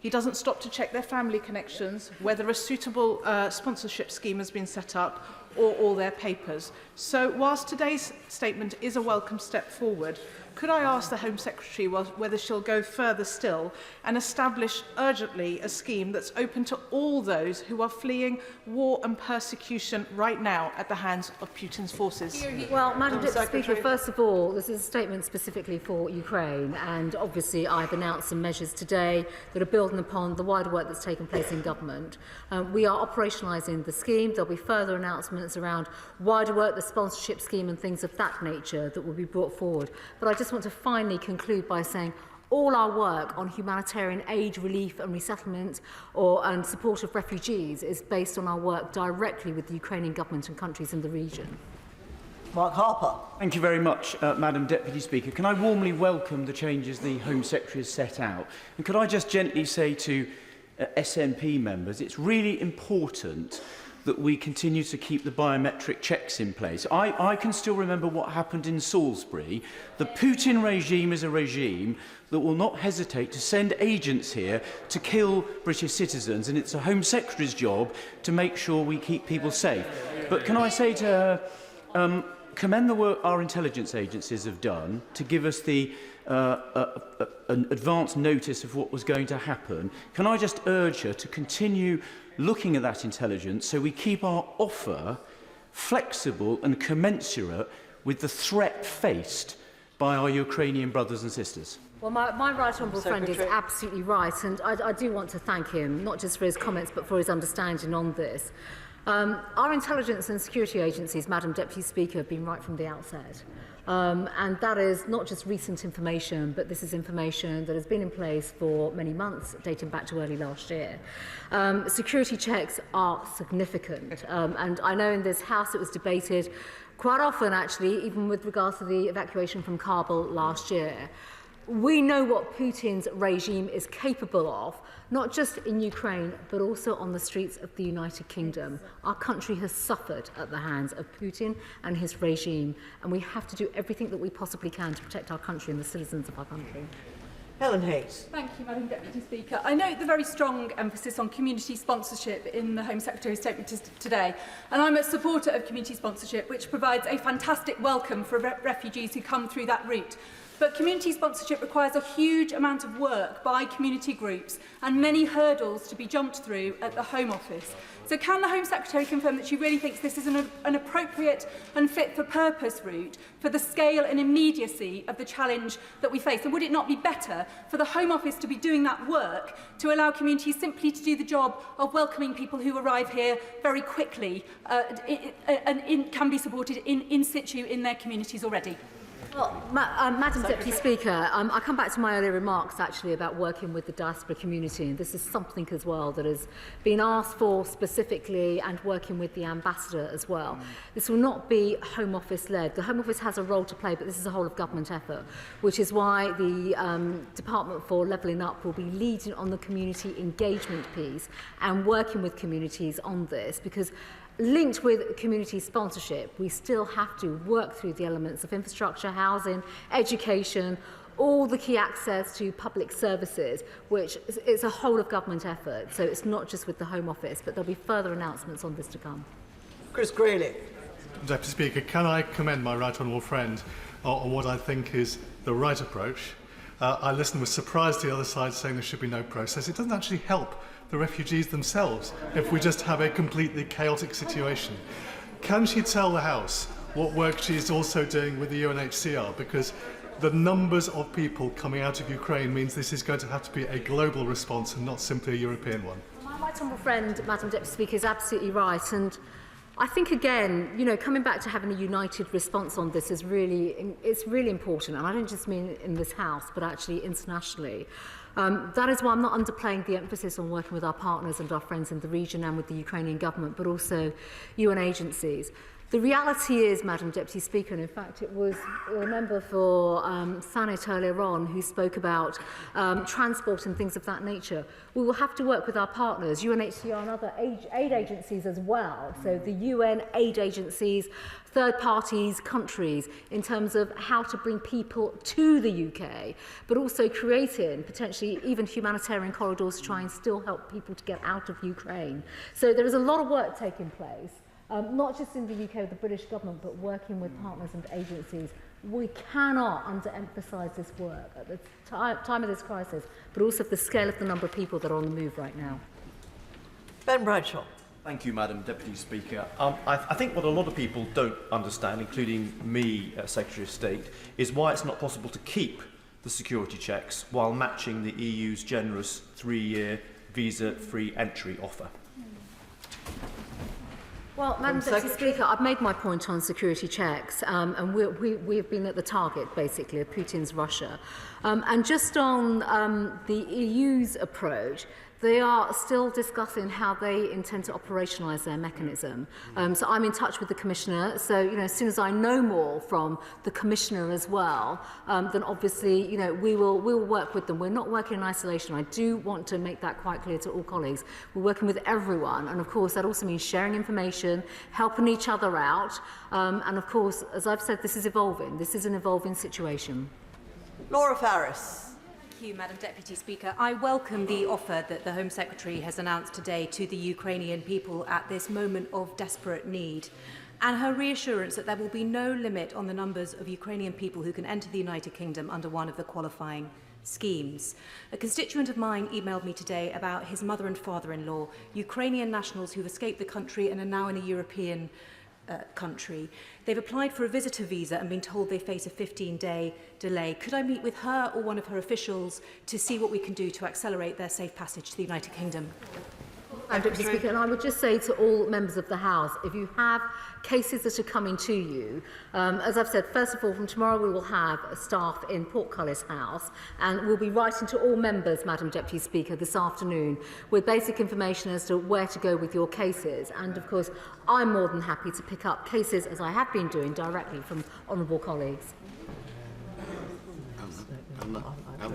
He doesn't stop to check their family connections, whether a suitable sponsorship scheme has been set up, or all their papers. So, whilst today's statement is a welcome step forward, could I ask the Home Secretary whether she'll go further still and establish urgently a scheme that's open to all those who are fleeing war and persecution right now at the hands of Putin's forces? Well, Madam Deputy Speaker, first of all, this is a statement specifically for Ukraine, and obviously I've announced some measures today that are building upon the wider work that's taken place in government. We are operationalising the scheme. There'll be further announcements around wider work, the sponsorship scheme and things of that nature that will be brought forward. But I just want to finally conclude by saying all our work on humanitarian aid, relief and resettlement and support of refugees is based on our work directly with the Ukrainian government and countries in the region. Mark Harper. Thank you very much, Madam Deputy Speaker. Can I warmly welcome the changes the Home Secretary has set out? And could I just gently say to SNP members, it's really important that we continue to keep the biometric checks in place. I can still remember what happened in Salisbury. The Putin regime is a regime that will not hesitate to send agents here to kill British citizens, and it's a Home Secretary's job to make sure we keep people safe. But can I say to her, commend the work our intelligence agencies have done to give us the an advance notice of what was going to happen. Can I just urge her to continue looking at that intelligence so we keep our offer flexible and commensurate with the threat faced by our Ukrainian brothers and sisters? Well, my right honourable friend is absolutely right, and I do want to thank him, not just for his comments, but for his understanding on this. Our intelligence and security agencies, Madam Deputy Speaker, have been right from the outset. And that is not just recent information, but this is information that has been in place for many months, dating back to early last year. Security checks are significant, and I know in this House it was debated quite often, actually, even with regards to the evacuation from Kabul last year. We know what Putin's regime is capable of, not just in Ukraine, but also on the streets of the United Kingdom. Our country has suffered at the hands of Putin and his regime, and we have to do everything that we possibly can to protect our country and the citizens of our country. Helen Hayes. Thank you, Madam Deputy Speaker. I note the very strong emphasis on community sponsorship in the Home Secretary's statement today, and I'm a supporter of community sponsorship, which provides a fantastic welcome for refugees who come through that route. But community sponsorship requires a huge amount of work by community groups and many hurdles to be jumped through at the Home Office. So can the Home Secretary confirm that she really thinks this is an appropriate and fit-for-purpose route for the scale and immediacy of the challenge that we face? And would it not be better for the Home Office to be doing that work to allow communities simply to do the job of welcoming people who arrive here very quickly and can be supported in situ in their communities already? Well, Madam Deputy Speaker, I come back to my earlier remarks actually about working with the diaspora community, and this is something as well that has been asked for specifically, and working with the ambassador as well. This will not be Home Office led. The Home Office has a role to play, but this is a whole of government effort, which is why the Department for Levelling Up will be leading on the community engagement piece and working with communities on this, because linked with community sponsorship, we still have to work through the elements of infrastructure, housing, education, all the key access to public services, which is a whole of government effort. So it's not just with the Home Office, but there'll be further announcements on this to come. Chris Grayling. Deputy Speaker, can I commend my right honourable friend on what I think is the right approach? I listened with surprise to the other side saying there should be no process. It doesn't actually help the refugees themselves if we just have a completely chaotic situation. can she tell the House what work she is also doing with the UNHCR? Because the numbers of people coming out of Ukraine means this is going to have to be a global response and not simply a European one. My right honourable friend, Madam Deputy Speaker, is absolutely right. And I think, again, coming back to having a united response on this it's really important. And I don't just mean in this House, but actually internationally. That is why I'm not underplaying the emphasis on working with our partners and our friends in the region and with the Ukrainian government, but also UN agencies. The reality is, Madam Deputy Speaker, and in fact it was a member for Thanet earlier on who spoke about transport and things of that nature. We will have to work with our partners, UNHCR and other aid agencies as well, so the UN aid agencies, third parties, countries, in terms of how to bring people to the UK, but also creating potentially even humanitarian corridors to try and still help people to get out of Ukraine. So there is a lot of work taking place. Not just in the UK with the British government, but working with partners and agencies. We cannot underemphasise this work at the time of this crisis, but also the scale of the number of people that are on the move right now. Ben Bradshaw. Thank you, Madam Deputy Speaker. I think what a lot of people don't understand, including me, Secretary of State, is why it's not possible to keep the security checks while matching the EU's generous 3-year visa-free entry offer. Well, Madam Deputy Speaker, I've made my point on security checks, and we've been at the target, basically, of Putin's Russia. And just on the EU's approach, they are still discussing how they intend to operationalise their mechanism. So I'm in touch with the Commissioner. So, as soon as I know more from the Commissioner as well, then obviously, we will work with them. We're not working in isolation. I do want to make that quite clear to all colleagues. We're working with everyone. And of course, that also means sharing information, helping each other out. And of course, as I've said, this is evolving. This is an evolving situation. Laura Farris. Thank you, Madam Deputy Speaker. I welcome the offer that the Home Secretary has announced today to the Ukrainian people at this moment of desperate need, and her reassurance that there will be no limit on the numbers of Ukrainian people who can enter the United Kingdom under one of the qualifying schemes. A constituent of mine emailed me today about his mother and father-in-law, Ukrainian nationals who've escaped the country and are now in a European country. They've applied for a visitor visa and been told they face a 15-day delay. Could I meet with her or one of her officials to see what we can do to accelerate their safe passage to the United Kingdom? Madam Deputy Speaker, and I would just say to all members of the House, if you have cases that are coming to you, as I've said, first of all, from tomorrow we will have staff in Portcullis House, and we'll be writing to all members, Madam Deputy Speaker, this afternoon with basic information as to where to go with your cases. And of course, I'm more than happy to pick up cases, as I have been doing, directly from honourable colleagues.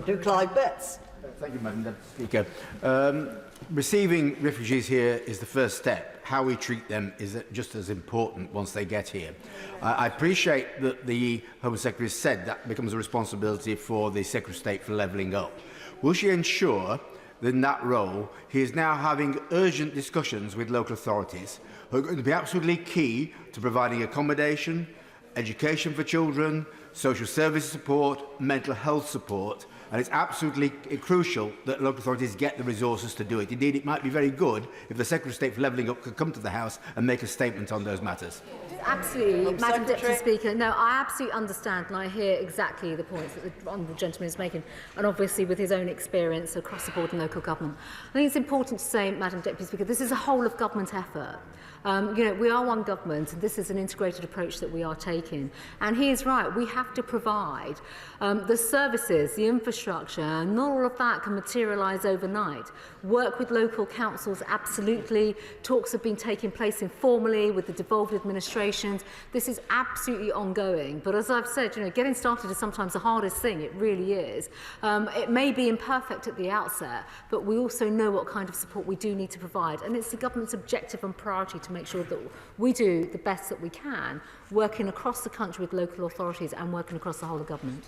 Do Clive Betts. Thank you, Madam Deputy Speaker. Receiving refugees here is the first step. How we treat them is just as important once they get here. I appreciate that the Home Secretary has said that becomes a responsibility for the Secretary of State for levelling up. Will she ensure that in that role he is now having urgent discussions with local authorities who are going to be absolutely key to providing accommodation, education for children, social services support, mental health support, and it's absolutely crucial that local authorities get the resources to do it. Indeed, it might be very good if the Secretary of State for Levelling Up could come to the House and make a statement on those matters. Absolutely, Madam Deputy Speaker. No, I absolutely understand, and I hear exactly the points that the honourable gentleman is making, and obviously with his own experience across the board in local government. I think it's important to say, Madam Deputy Speaker, this is a whole of government effort. We are one government, and this is an integrated approach that we are taking. And he is right, we have to provide the services, the infrastructure, and not all of that can materialise overnight. Work with local councils, absolutely. Talks have been taking place informally with the devolved administrations. This is absolutely ongoing. But as I've said, getting started is sometimes the hardest thing. It really is. It may be imperfect at the outset, but we also know what kind of support we do need to provide. And it's the government's objective and priority to make sure that we do the best that we can, working across the country with local authorities and working across the whole of government.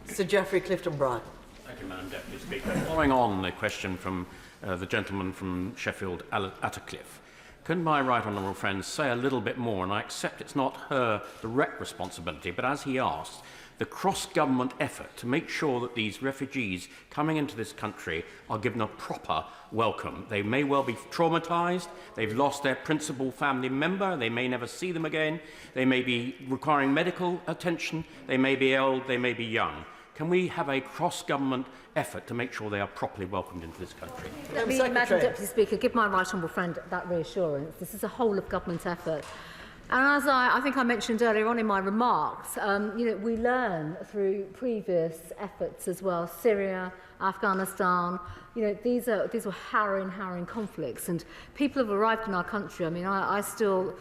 Sir Geoffrey Clifton-Bright. Thank you, Madam Deputy Speaker. Following on the question from the gentleman from Sheffield, Attercliffe, can my right honourable friend say a little bit more? And I accept it's not her direct responsibility, but as he asked, the cross-government effort to make sure that these refugees coming into this country are given a proper welcome. They may well be traumatised, they've lost their principal family member, they may never see them again, they may be requiring medical attention, they may be old, they may be young. Can we have a cross-government effort to make sure they are properly welcomed into this country? Let me, Madam Deputy Speaker, give my right honourable friend that reassurance. This is a whole-of-government effort. And as I think I mentioned earlier on in my remarks, we learn through previous efforts as well, Syria, Afghanistan. These were harrowing conflicts, and people have arrived in our country. I mean, I still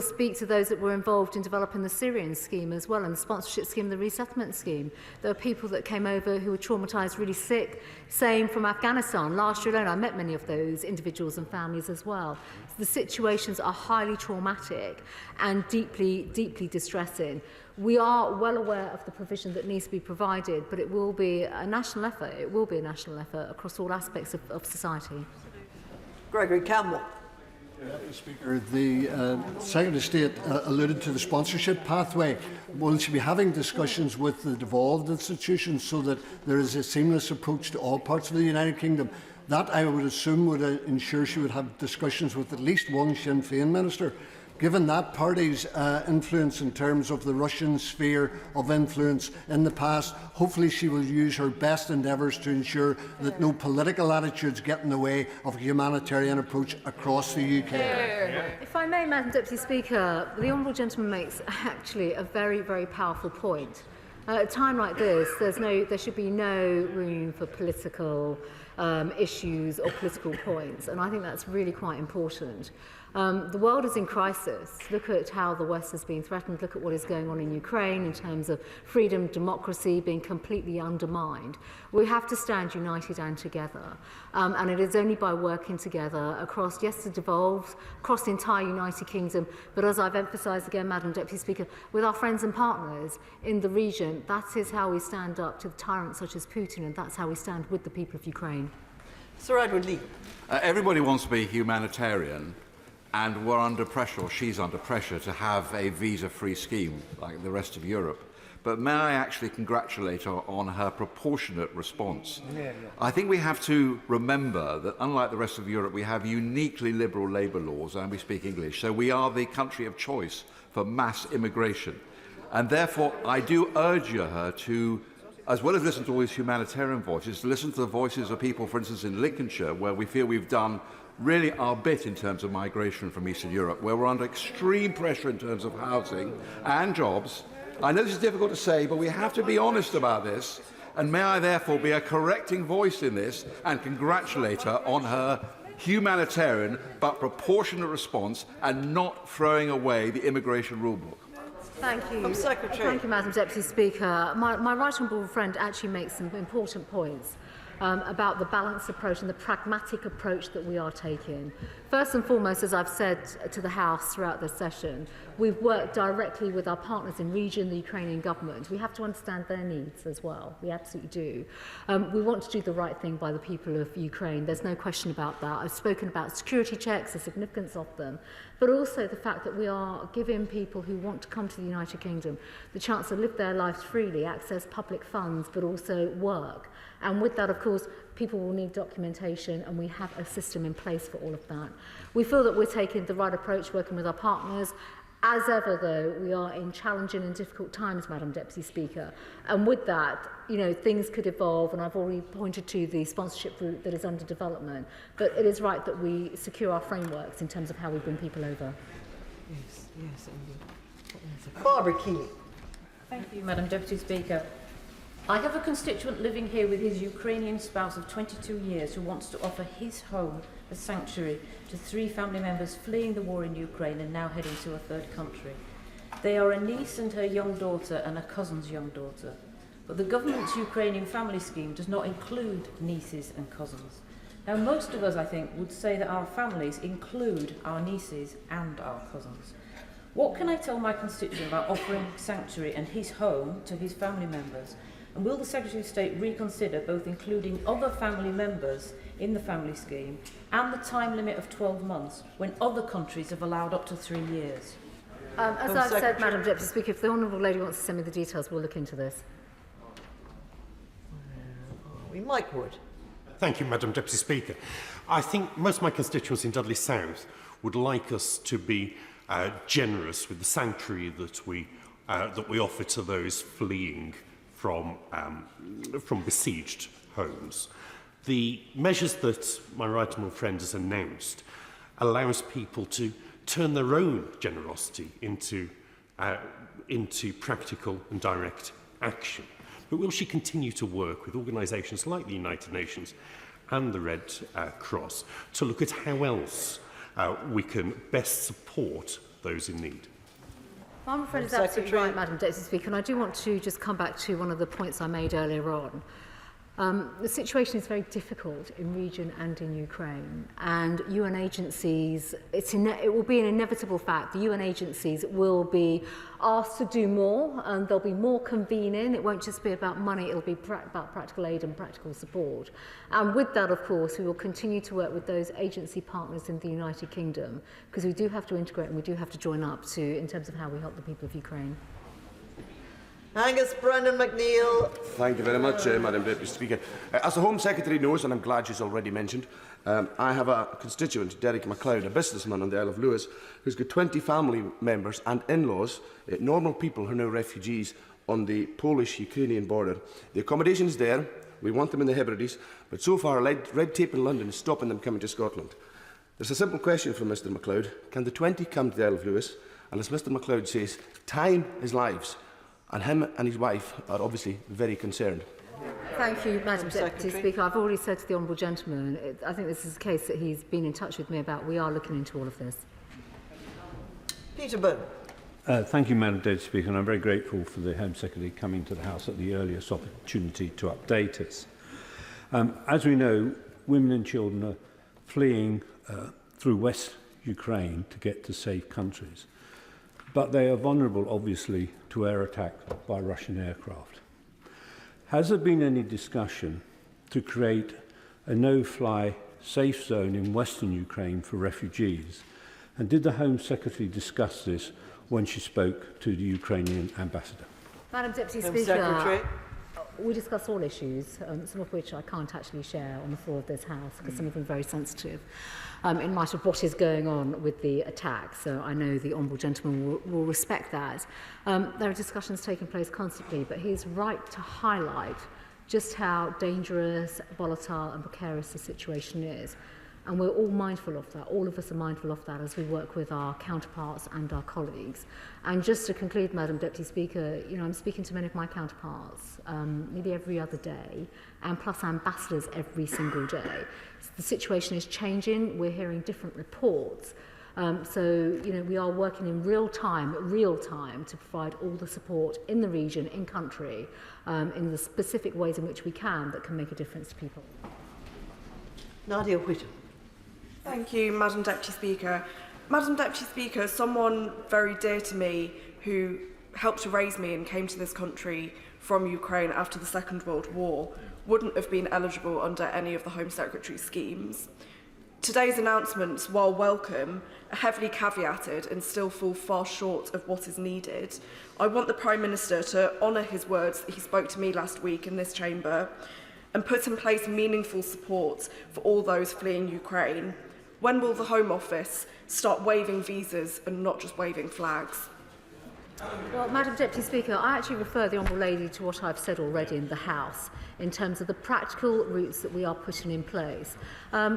speak to those that were involved in developing the Syrian scheme as well, and the sponsorship scheme, the resettlement scheme. There were people that came over who were traumatised, really sick. Same from Afghanistan. Last year alone, I met many of those individuals and families as well. So the situations are highly traumatic and deeply distressing. We are well aware of the provision that needs to be provided, but it will be a national effort. It will be a national effort across all aspects of society. Gregory Campbell. Mr. Speaker, the Secretary of State alluded to the sponsorship pathway. Will she be having discussions with the devolved institutions so that there is a seamless approach to all parts of the United Kingdom? That, I would assume, would ensure she would have discussions with at least one Sinn Féin minister. Given that party's influence in terms of the Russian sphere of influence in the past, hopefully she will use her best endeavours to ensure that no political attitudes get in the way of a humanitarian approach across the UK. If I may, Madam Deputy Speaker, the honourable gentleman makes actually a very, very powerful point. At a time like this, there should be no room for political issues or political points, and I think that's really quite important. The world is in crisis. Look at how the West has been threatened. Look at what is going on in Ukraine in terms of freedom, democracy being completely undermined. We have to stand united and together. And it is only by working together across, yes, the devolved, across the entire United Kingdom, but as I've emphasised again, Madam Deputy Speaker, with our friends and partners in the region, that is how we stand up to tyrants such as Putin, and that's how we stand with the people of Ukraine. Sir Edward Lee. Everybody wants to be humanitarian, and we're under pressure, or she's under pressure, to have a visa-free scheme like the rest of Europe. But may I actually congratulate her on her proportionate response? I think we have to remember that unlike the rest of Europe, we have uniquely liberal labour laws and we speak English. So we are the country of choice for mass immigration. And therefore, I do urge her to, as well as listen to all these humanitarian voices, to listen to the voices of people, for instance, in Lincolnshire, where we feel we've done really our bit in terms of migration from Eastern Europe, where we're under extreme pressure in terms of housing and jobs. I know this is difficult to say, but we have to be honest about this, and may I therefore be a correcting voice in this and congratulate her on her humanitarian but proportionate response and not throwing away the immigration rulebook. Thank you. Secretary. Thank you, Madam Deputy Speaker. My right honourable friend actually makes some important points about the balanced approach and the pragmatic approach that we are taking. First and foremost, as I've said to the House throughout this session, we've worked directly with our partners in region, the Ukrainian government. We have to understand their needs as well. We absolutely do. We want to do the right thing by the people of Ukraine. There's no question about that. I've spoken about security checks, the significance of them, but also the fact that we are giving people who want to come to the United Kingdom the chance to live their lives freely, access public funds, but also work. And with that, of course, people will need documentation, and we have a system in place for all of that. We feel that we're taking the right approach, working with our partners. As ever, though, we are in challenging and difficult times, Madam Deputy Speaker. And with that, things could evolve, and I've already pointed to the sponsorship route that is under development. But it is right that we secure our frameworks in terms of how we bring people over. Yes, indeed. Barbara Keeley. Thank you, Madam Deputy Speaker. I have a constituent living here with his Ukrainian spouse of 22 years who wants to offer his home as sanctuary to 3 family members fleeing the war in Ukraine and now heading to a third country. They are a niece and her young daughter and a cousin's young daughter. But the government's Ukrainian family scheme does not include nieces and cousins. Now, most of us, I think, would say that our families include our nieces and our cousins. What can I tell my constituent about offering sanctuary and his home to his family members? And will the Secretary of State reconsider both including other family members in the family scheme and the time limit of 12 months when other countries have allowed up to 3 years? As I've said, Madam Deputy Speaker, if the Honourable Lady wants to send me the details, we'll look into this. Mike Wood. Thank you, Madam Deputy Speaker. I think most of my constituents in Dudley South would like us to be generous with the sanctuary that we offer to those fleeing from besieged homes. The measures that my right honourable friend has announced allows people to turn their own generosity into practical and direct action. But will she continue to work with organisations like the United Nations and the Red Cross to look at how else we can best support those in need? I'm afraid it's absolutely right, Madam Deputy Speaker, and I do want to just come back to one of the points I made earlier on. The situation is very difficult in region and in Ukraine, and UN agencies, it will be an inevitable fact, the UN agencies will be asked to do more, and there'll be more convening. It won't just be about money, it'll be about practical aid and practical support. And with that, of course, we will continue to work with those agency partners in the United Kingdom, because we do have to integrate and we do have to join up in terms of how we help the people of Ukraine. Angus Brandon McNeill. Thank you very much, Madam Deputy Speaker. As the Home Secretary knows, and I'm glad she's already mentioned, I have a constituent, Derek MacLeod, a businessman on the Isle of Lewis, who's got 20 family members and in-laws, normal people who are now refugees on the Polish-Ukrainian border. The accommodation is there, we want them in the Hebrides, but so far red tape in London is stopping them coming to Scotland. There's a simple question from Mr MacLeod. Can the 20 come to the Isle of Lewis? And as Mr MacLeod says, time is lives. And him and his wife are obviously very concerned. Thank you, Madam Deputy Speaker. I've already said to the Honourable Gentleman, I think this is a case that he's been in touch with me about. We are looking into all of this. Peter Byrne. Thank you, Madam Deputy Speaker, and I'm very grateful for the Home Secretary coming to the House at the earliest opportunity to update us. As we know, women and children are fleeing through West Ukraine to get to safe countries. But they are vulnerable, obviously, to air attack by Russian aircraft. Has there been any discussion to create a no-fly safe zone in Western Ukraine for refugees? And did the Home Secretary discuss this when she spoke to the Ukrainian ambassador? Madam Deputy Speaker, we discuss all issues, some of which I can't actually share on the floor of this House because some of them are very sensitive in light of what is going on with the attack. So I know the Honourable Gentleman will respect that. There are discussions taking place constantly, but he's right to highlight just how dangerous, volatile and precarious the situation is. And we're all mindful of that. All of us are mindful of that as we work with our counterparts and our colleagues. And just to conclude, Madam Deputy Speaker, I'm speaking to many of my counterparts nearly every other day, and plus ambassadors every single day. So the situation is changing. We're hearing different reports. So we are working in real time to provide all the support in the region, in country, in the specific ways in which we can that can make a difference to people. Nadia Whittam. Thank you, Madam Deputy Speaker. Madam Deputy Speaker, someone very dear to me who helped to raise me and came to this country from Ukraine after the Second World War wouldn't have been eligible under any of the Home Secretary's schemes. Today's announcements, while welcome, are heavily caveated and still fall far short of what is needed. I want the Prime Minister to honour his words that he spoke to me last week in this chamber and put in place meaningful support for all those fleeing Ukraine. When will the Home Office start waving visas and not just waving flags? Well, Madam Deputy Speaker, I actually refer the Honourable Lady to what I've said already in the House in terms of the practical routes that we are putting in place.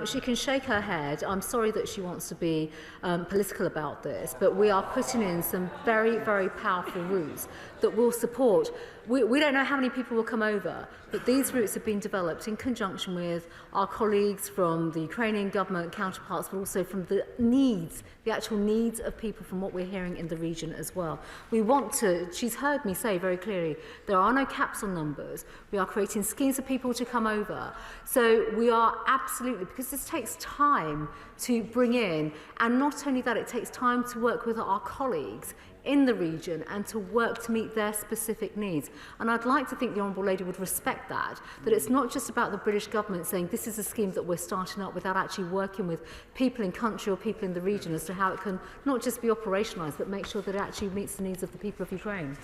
She can shake her head. I'm sorry that she wants to be political about this, but we are putting in some very, very powerful routes that will support. We don't know how many people will come over, but these routes have been developed in conjunction with our colleagues from the Ukrainian government counterparts, but also from the actual needs of people from what we're hearing in the region as well. We want to, she's heard me say very clearly, there are no caps on numbers. We are creating schemes for people to come over. So we are absolutely, because this takes time to bring in, and not only that, it takes time to work with our colleagues in the region and to work to meet their specific needs. And I'd like to think the Honourable Lady would respect that it's not just about the British government saying this is a scheme that we're starting up without actually working with people in country or people in the region as to how it can not just be operationalised but make sure that it actually meets the needs of the people of Ukraine.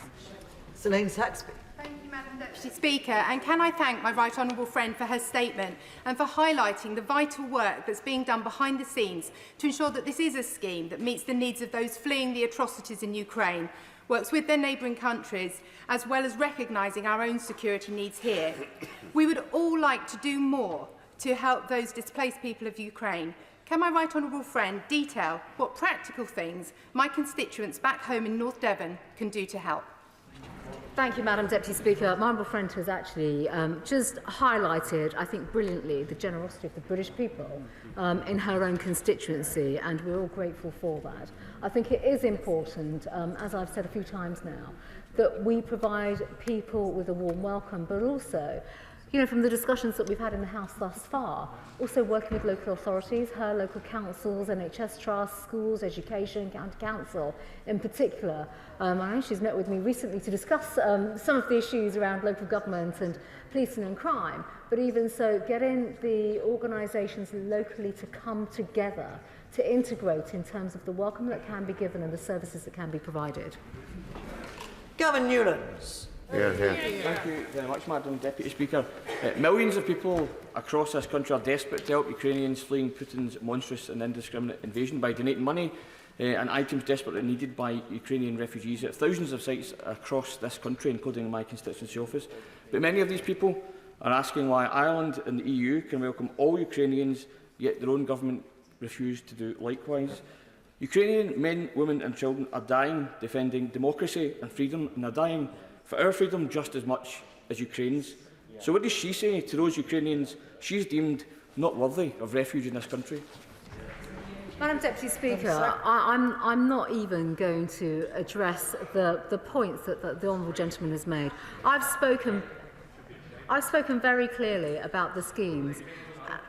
Celine Saxby. Thank you, Madam Deputy Speaker, and can I thank my right honourable friend for her statement and for highlighting the vital work that's being done behind the scenes to ensure that this is a scheme that meets the needs of those fleeing the atrocities in Ukraine, works with their neighbouring countries, as well as recognising our own security needs here. We would all like to do more to help those displaced people of Ukraine. Can my right honourable friend detail what practical things my constituents back home in North Devon can do to help? Thank you, Madam Deputy Speaker. My honourable friend has actually just highlighted, I think brilliantly, the generosity of the British people in her own constituency, and we're all grateful for that. I think it is important, as I've said a few times now, that we provide people with a warm welcome, but also, you know, from the discussions that we've had in the House thus far, also working with local authorities, her local councils, NHS trusts, schools, education, county council in particular. I know she's met with me recently to discuss some of the issues around local government and policing and crime, but even so, getting the organisations locally to come together to integrate in terms of the welcome that can be given and the services that can be provided. Gavin Newlands. Thank you very much, Madam Deputy Speaker. Millions of people across this country are desperate to help Ukrainians fleeing Putin's monstrous and indiscriminate invasion by donating money and items desperately needed by Ukrainian refugees at thousands of sites across this country, including my constituency office. But many of these people are asking why Ireland and the EU can welcome all Ukrainians, yet their own government refused to do likewise. Ukrainian men, women and children are dying defending democracy and freedom, and are dying for our freedom just as much as Ukraine's. So what does she say to those Ukrainians she's deemed not worthy of refuge in this country? Madam Deputy Speaker, I'm not even going to address the points that the Honourable Gentleman has made. I've spoken very clearly about the schemes.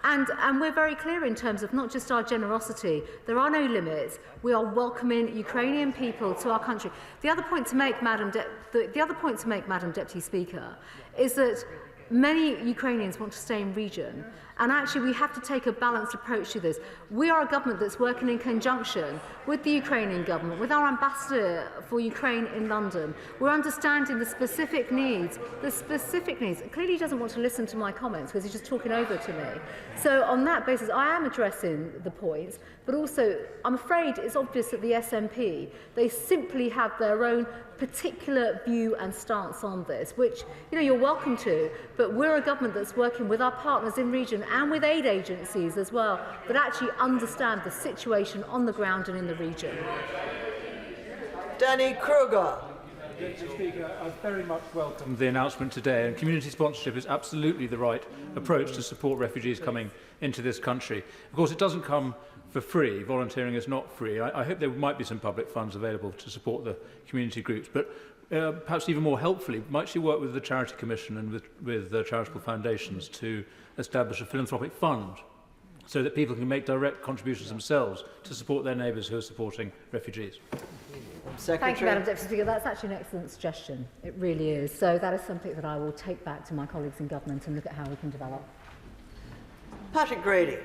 And we're very clear in terms of not just our generosity. There are no limits. We are welcoming Ukrainian people to our country. The other point to make, Madam Deputy Speaker, is that many Ukrainians want to stay in region. And actually, we have to take a balanced approach to this. We are a government that's working in conjunction with the Ukrainian government, with our ambassador for Ukraine in London. We're understanding the specific needs. Clearly, he doesn't want to listen to my comments because he's just talking over to me. So on that basis, I am addressing the points, but also, I'm afraid it's obvious that the SNP, they simply have their own particular view and stance on this, which, you know, you're welcome to, but we're a government that's working with our partners in region and with aid agencies as well that actually understand the situation on the ground and in the region. Danny Kruger. Mr. Speaker, I very much welcome the announcement today, and community sponsorship is absolutely the right approach to support refugees coming into this country. Of course, it doesn't come for free. Volunteering is not free. I hope there might be some public funds available to support the community groups, but perhaps even more helpfully, might she work with the Charity Commission and with charitable foundations to establish a philanthropic fund so that people can make direct contributions themselves to support their neighbours who are supporting refugees? Thank you, Madam Deputy Speaker. That's actually an excellent suggestion. It really is. So that is something that I will take back to my colleagues in government and look at how we can develop. Patrick Grady.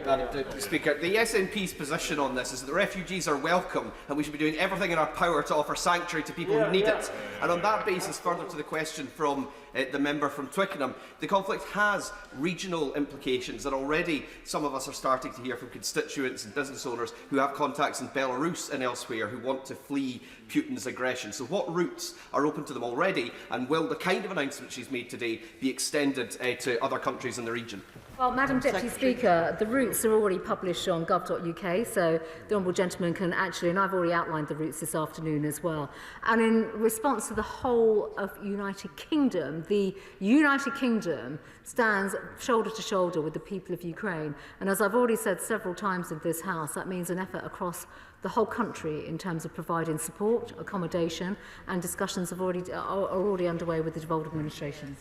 Madam Deputy Speaker, the SNP's position on this is that the refugees are welcome and we should be doing everything in our power to offer sanctuary to people who need it. And on that basis, further to the question from the member from Twickenham, the conflict has regional implications, and already some of us are starting to hear from constituents and business owners who have contacts in Belarus and elsewhere who want to flee Putin's aggression. So what routes are open to them already, and will the kind of announcement she's made today be extended to other countries in the region? Well, Madam Deputy Speaker, the routes are already published on gov.uk, so the Honourable Gentleman can actually, and I've already outlined the routes this afternoon as well. And in response to the whole of United Kingdom, the United Kingdom stands shoulder to shoulder with the people of Ukraine. And as I've already said several times in this House, that means an effort across the whole country in terms of providing support, accommodation, and discussions are already underway with the devolved administrations.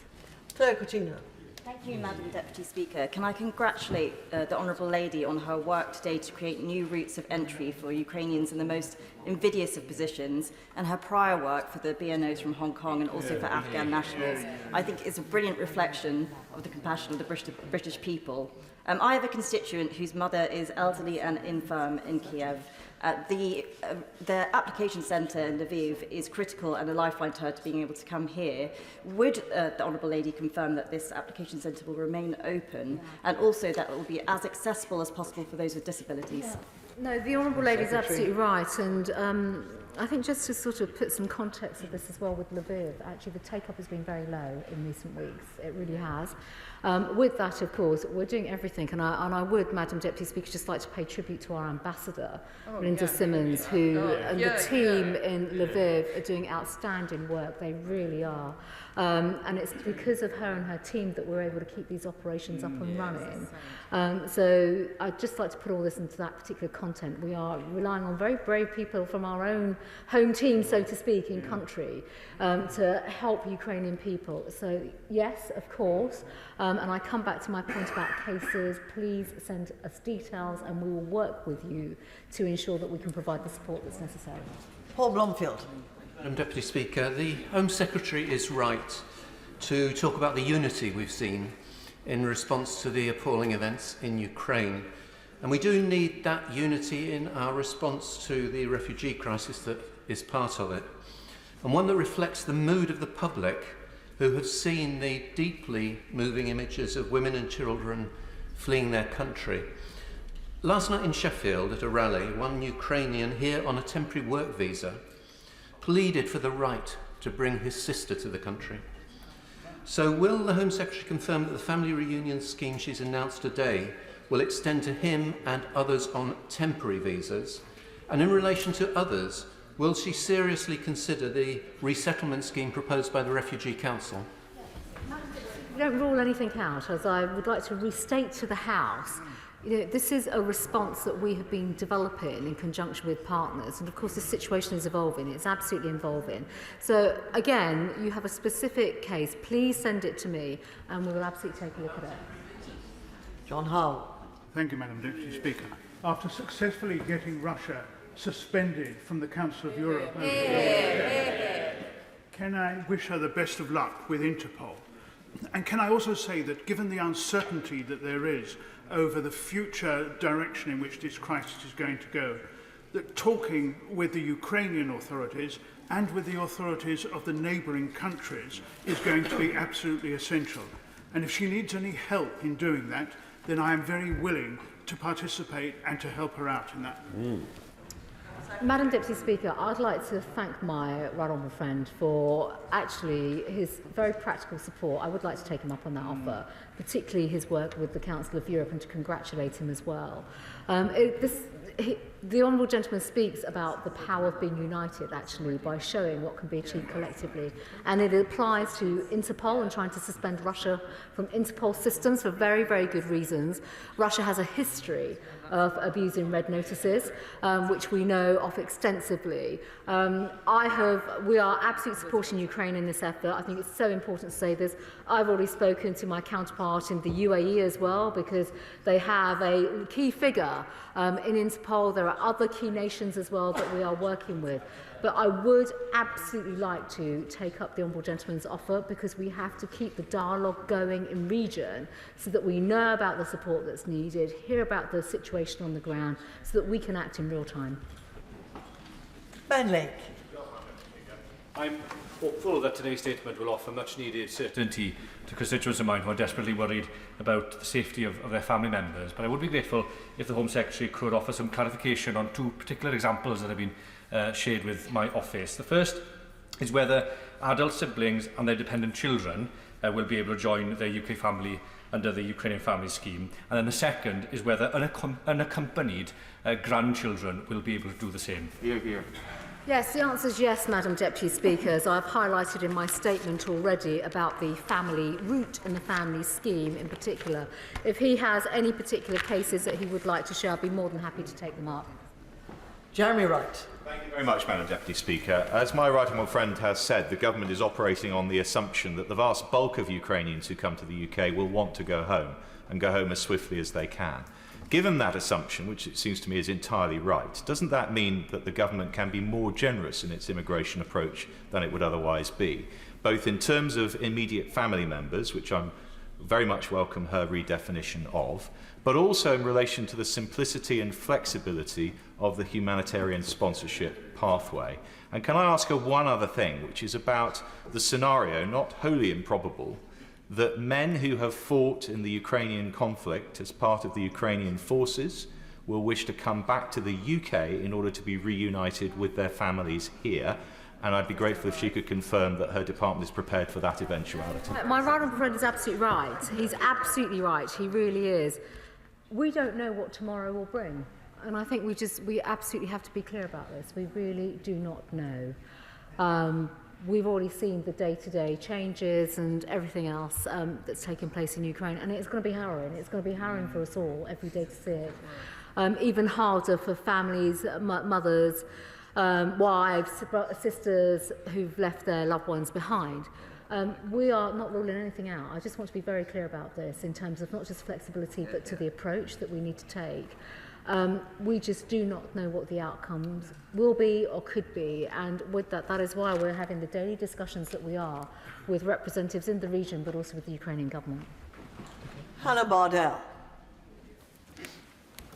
Claire Coutinho. Thank you, Madam Deputy Speaker. Can I congratulate the Honourable Lady on her work today to create new routes of entry for Ukrainians in the most invidious of positions, and her prior work for the BNOs from Hong Kong and also for Afghan nationals. I think it's a brilliant reflection of the compassion of the British people. I have a constituent whose mother is elderly and infirm in Kiev. The application centre in Lviv is critical and a lifeline to her to being able to come here. Would the Honourable Lady confirm that this application centre will remain open, and also that it will be as accessible as possible for those with disabilities? Yeah. No, the Honourable Lady is absolutely right, and I think just to sort of put some context of this as well with Lviv, actually the take-up has been very low in recent weeks. It really has. With that, of course, we're doing everything, and I would, Madam Deputy Speaker, just like to pay tribute to our ambassador, Linda Simmons, who and the team in Lviv are doing outstanding work. They really are. And it's because of her and her team that we're able to keep these operations up and running. So I'd just like to put all this into that particular content. We are relying on very brave people from our own home team, so to speak, in country to help Ukrainian people. So yes, of course, and I come back to my point about cases. Please send us details and we will work with you to ensure that we can provide the support that's necessary. Paul Blomfield. Madam Deputy Speaker, the Home Secretary is right to talk about the unity we've seen in response to the appalling events in Ukraine. And we do need that unity in our response to the refugee crisis that is part of it, and one that reflects the mood of the public who have seen the deeply moving images of women and children fleeing their country. Last night in Sheffield at a rally, one Ukrainian here on a temporary work visa pleaded for the right to bring his sister to the country. So will the Home Secretary confirm that the family reunion scheme she's announced today will extend to him and others on temporary visas? And in relation to others, will she seriously consider the resettlement scheme proposed by the Refugee Council? We don't rule anything out, as I would like to restate to the House. You know, this is a response that we have been developing in conjunction with partners, and of course the situation is evolving. It's absolutely evolving. So again, you have a specific case, please send it to me and we will absolutely take a look at it. John Hull. Thank you, Madam Deputy Speaker. After successfully getting Russia suspended from the Council of Europe, can I wish her the best of luck with Interpol? And can I also say that given the uncertainty that there is over the future direction in which this crisis is going to go, that talking with the Ukrainian authorities and with the authorities of the neighbouring countries is going to be absolutely essential. And if she needs any help in doing that, then I am very willing to participate and to help her out in that. Madam Deputy Speaker, I'd like to thank my right honourable friend for actually his very practical support. I would like to take him up on that offer, particularly his work with the Council of Europe, and to congratulate him as well. The honourable gentleman speaks about the power of being united, actually, by showing what can be achieved collectively. And it applies to Interpol and trying to suspend Russia from Interpol systems for very, very good reasons. Russia has a history of abusing red notices, which we know of extensively. We are absolutely supporting Ukraine in this effort. I think it's so important to say this. I've already spoken to my counterpart in the UAE as well, because they have a key figure in Interpol. There are other key nations as well that we are working with. But I would absolutely like to take up the honourable gentleman's offer, because we have to keep the dialogue going in region so that we know about the support that's needed, hear about the situation on the ground, so that we can act in real time. Ben Lake. I'm hopeful that today's statement will offer much needed certainty to constituents of mine who are desperately worried about the safety of their family members. But I would be grateful if the Home Secretary could offer some clarification on two particular examples that have been shared with my office. The first is whether adult siblings and their dependent children will be able to join their UK family under the Ukrainian family scheme. And then the second is whether unaccompanied grandchildren will be able to do the same. Hear, hear. Yes, the answer is yes, Madam Deputy Speaker, as I've highlighted in my statement already about the family route and the family scheme in particular. If he has any particular cases that he would like to share, I'd be more than happy to take them up. Jeremy Wright. Thank you very much, Madam Deputy Speaker. As my right honourable friend has said, the government is operating on the assumption that the vast bulk of Ukrainians who come to the UK will want to go home, and go home as swiftly as they can. Given that assumption, which it seems to me is entirely right, doesn't that mean that the government can be more generous in its immigration approach than it would otherwise be, both in terms of immediate family members, which I'm very much welcome her redefinition of, but also in relation to the simplicity and flexibility of the humanitarian sponsorship pathway? And can I ask her one other thing, which is about the scenario, not wholly improbable, that men who have fought in the Ukrainian conflict as part of the Ukrainian forces will wish to come back to the UK in order to be reunited with their families here. And I'd be grateful if she could confirm that her department is prepared for that eventuality. My right honourable friend is absolutely right. He's absolutely right. He really is. We don't know what tomorrow will bring. And I think we absolutely have to be clear about this. We really do not know. We've already seen the day-to-day changes and everything else that's taken place in Ukraine, and it's going to be harrowing. It's going to be harrowing for us all every day to see it. Even harder for families, mothers, wives, sisters who've left their loved ones behind. We are not ruling anything out. I just want to be very clear about this in terms of not just flexibility, but to the approach that we need to take. We just do not know what the outcomes will be or could be, and with that is why we're having the daily discussions that we are with representatives in the region, but also with the Ukrainian government. Hannah Bardell.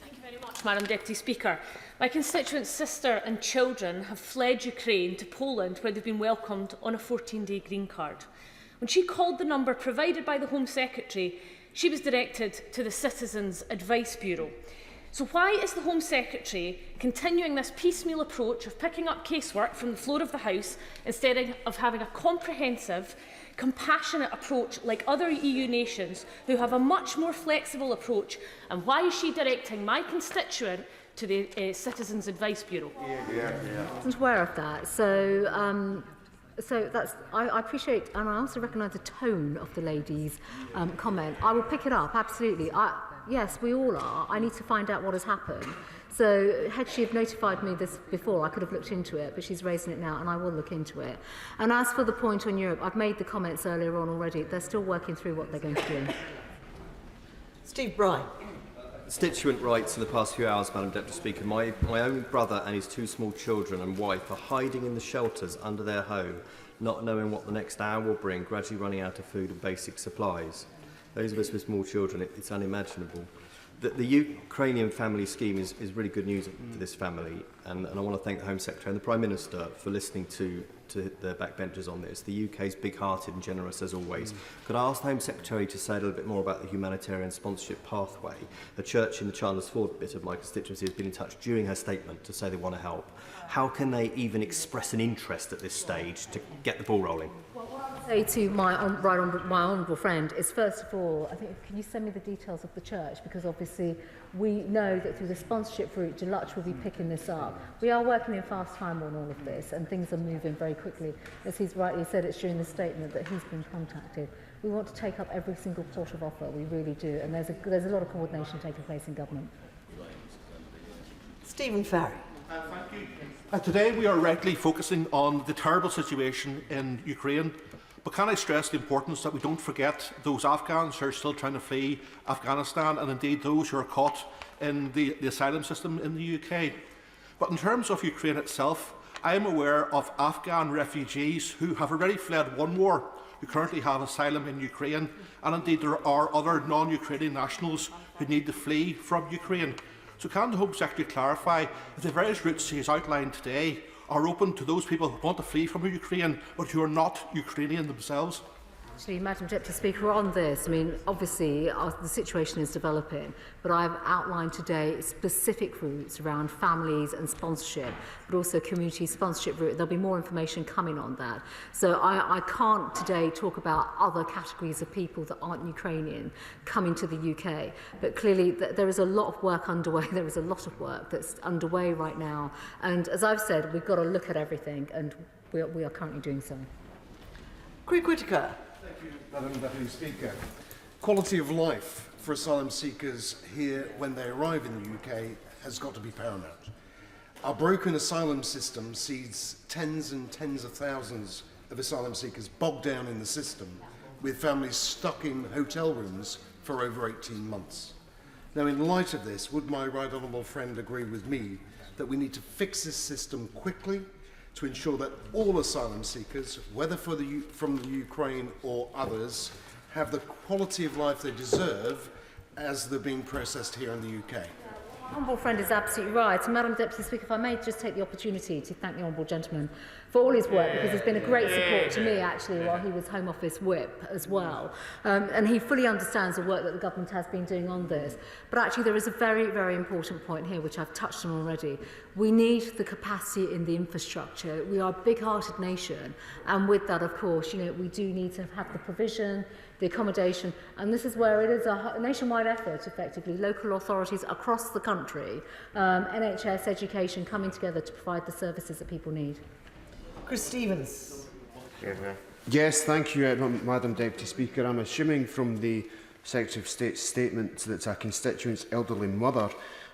Thank you very much, Madam Deputy Speaker. My constituent's sister and children have fled Ukraine to Poland, where they've been welcomed on a 14-day green card. When she called the number provided by the Home Secretary, she was directed to the Citizens Advice Bureau. So why is the Home Secretary continuing this piecemeal approach of picking up casework from the floor of the House instead of having a comprehensive, compassionate approach like other EU nations who have a much more flexible approach? And why is she directing my constituent to the Citizens Advice Bureau? I wasn't aware of that. So that's, I appreciate, and I also recognise the tone of the lady's comment. I will pick it up, absolutely. Yes, we all are. I need to find out what has happened. So had she have notified me this before, I could have looked into it, but she's raising it now, and I will look into it. And as for the point on Europe, I've made the comments earlier on already. They're still working through what they're going to do. Steve Bryan. Constituent rights in the past few hours, Madam Deputy Speaker. My own brother and his two small children and wife are hiding in the shelters under their home, not knowing what the next hour will bring, gradually running out of food and basic supplies. Those of us with small children, it's unimaginable. The Ukrainian family scheme is really good news for this family, and I want to thank the Home Secretary and the Prime Minister for listening to the backbenchers on this. The UK is big-hearted and generous as always. Could I ask the Home Secretary to say a little bit more about the humanitarian sponsorship pathway? A church in the Chandler's Ford bit of my constituency has been in touch during her statement to say they want to help. How can they even express an interest at this stage to get the ball rolling? Say to my honourable friend is, first of all, I think, can you send me the details of the church? Because obviously we know that through the sponsorship route, Deluxe will be picking this up. We are working in fast time on all of this, and things are moving very quickly. As he's rightly said, it's during the statement that he's been contacted. We want to take up every single port of offer, we really do, and there's a lot of coordination taking place in government. Stephen Farry. Thank you. Today we are rightly focusing on the terrible situation in Ukraine. But can I stress the importance that we don't forget those Afghans who are still trying to flee Afghanistan, and indeed those who are caught in the asylum system in the UK. But in terms of Ukraine itself, I am aware of Afghan refugees who have already fled one war, who currently have asylum in Ukraine, and indeed there are other non-Ukrainian nationals who need to flee from Ukraine. So can the Home Secretary clarify if the various routes he has outlined today are open to those people who want to flee from Ukraine but who are not Ukrainian themselves? Actually, Madam Deputy Speaker, on this, I mean, obviously the situation is developing, but I've outlined today specific routes around families and sponsorship, but also community sponsorship route. There'll be more information coming on that. So I can't today talk about other categories of people that aren't Ukrainian coming to the UK, but clearly there is a lot of work underway. There is a lot of work that's underway right now. And as I've said, we've got to look at everything, and we are currently doing so. Craig Whittaker. Thank you, Madam Deputy Speaker. Quality of life for asylum seekers here when they arrive in the UK has got to be paramount. Our broken asylum system sees tens and tens of thousands of asylum seekers bogged down in the system, with families stuck in hotel rooms for over 18 months. Now, in light of this, would my right honourable friend agree with me that we need to fix this system quickly to ensure that all asylum seekers, whether from the Ukraine or others, have the quality of life they deserve as they're being processed here in the UK? Honourable friend is absolutely right. And Madam Deputy Speaker, if I may just take the opportunity to thank the Honourable Gentleman for all his work, because he's been a great support to me actually while he was Home Office Whip as well. And he fully understands the work that the government has been doing on this. But actually there is a very, very important point here which I've touched on already. We need the capacity in the infrastructure. We are a big-hearted nation, and with that, of course, we do need to have the provision, the accommodation, and this is where it is a nationwide effort, effectively, local authorities across the country, NHS, education, coming together to provide the services that people need. Chris Stevens. Yes, thank you, Madam Deputy Speaker. I'm assuming from the Secretary of State's statement that a constituent's elderly mother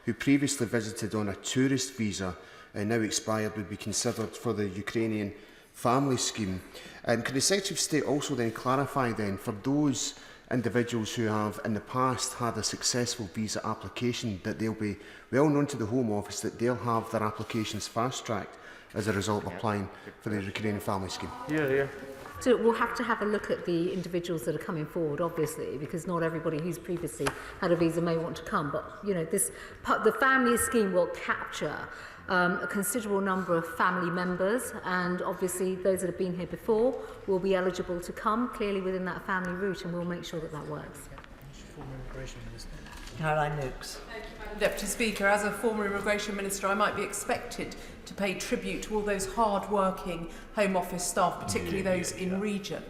who previously visited on a tourist visa and now expired would be considered for the Ukrainian family scheme. Can the Secretary of State also then clarify then for those individuals who have in the past had a successful visa application that they'll be well known to the Home Office that they'll have their applications fast-tracked as a result of applying for the Ukrainian family scheme? Yeah. So we'll have to have a look at the individuals that are coming forward, obviously, because not everybody who's previously had a visa may want to come. But the family scheme will capture a considerable number of family members, and obviously those that have been here before will be eligible to come clearly within that family route, and we'll make sure that that works. Caroline Noakes. Deputy Speaker, as a former Immigration Minister, I might be expected to pay tribute to all those hard-working Home Office staff, particularly those in region.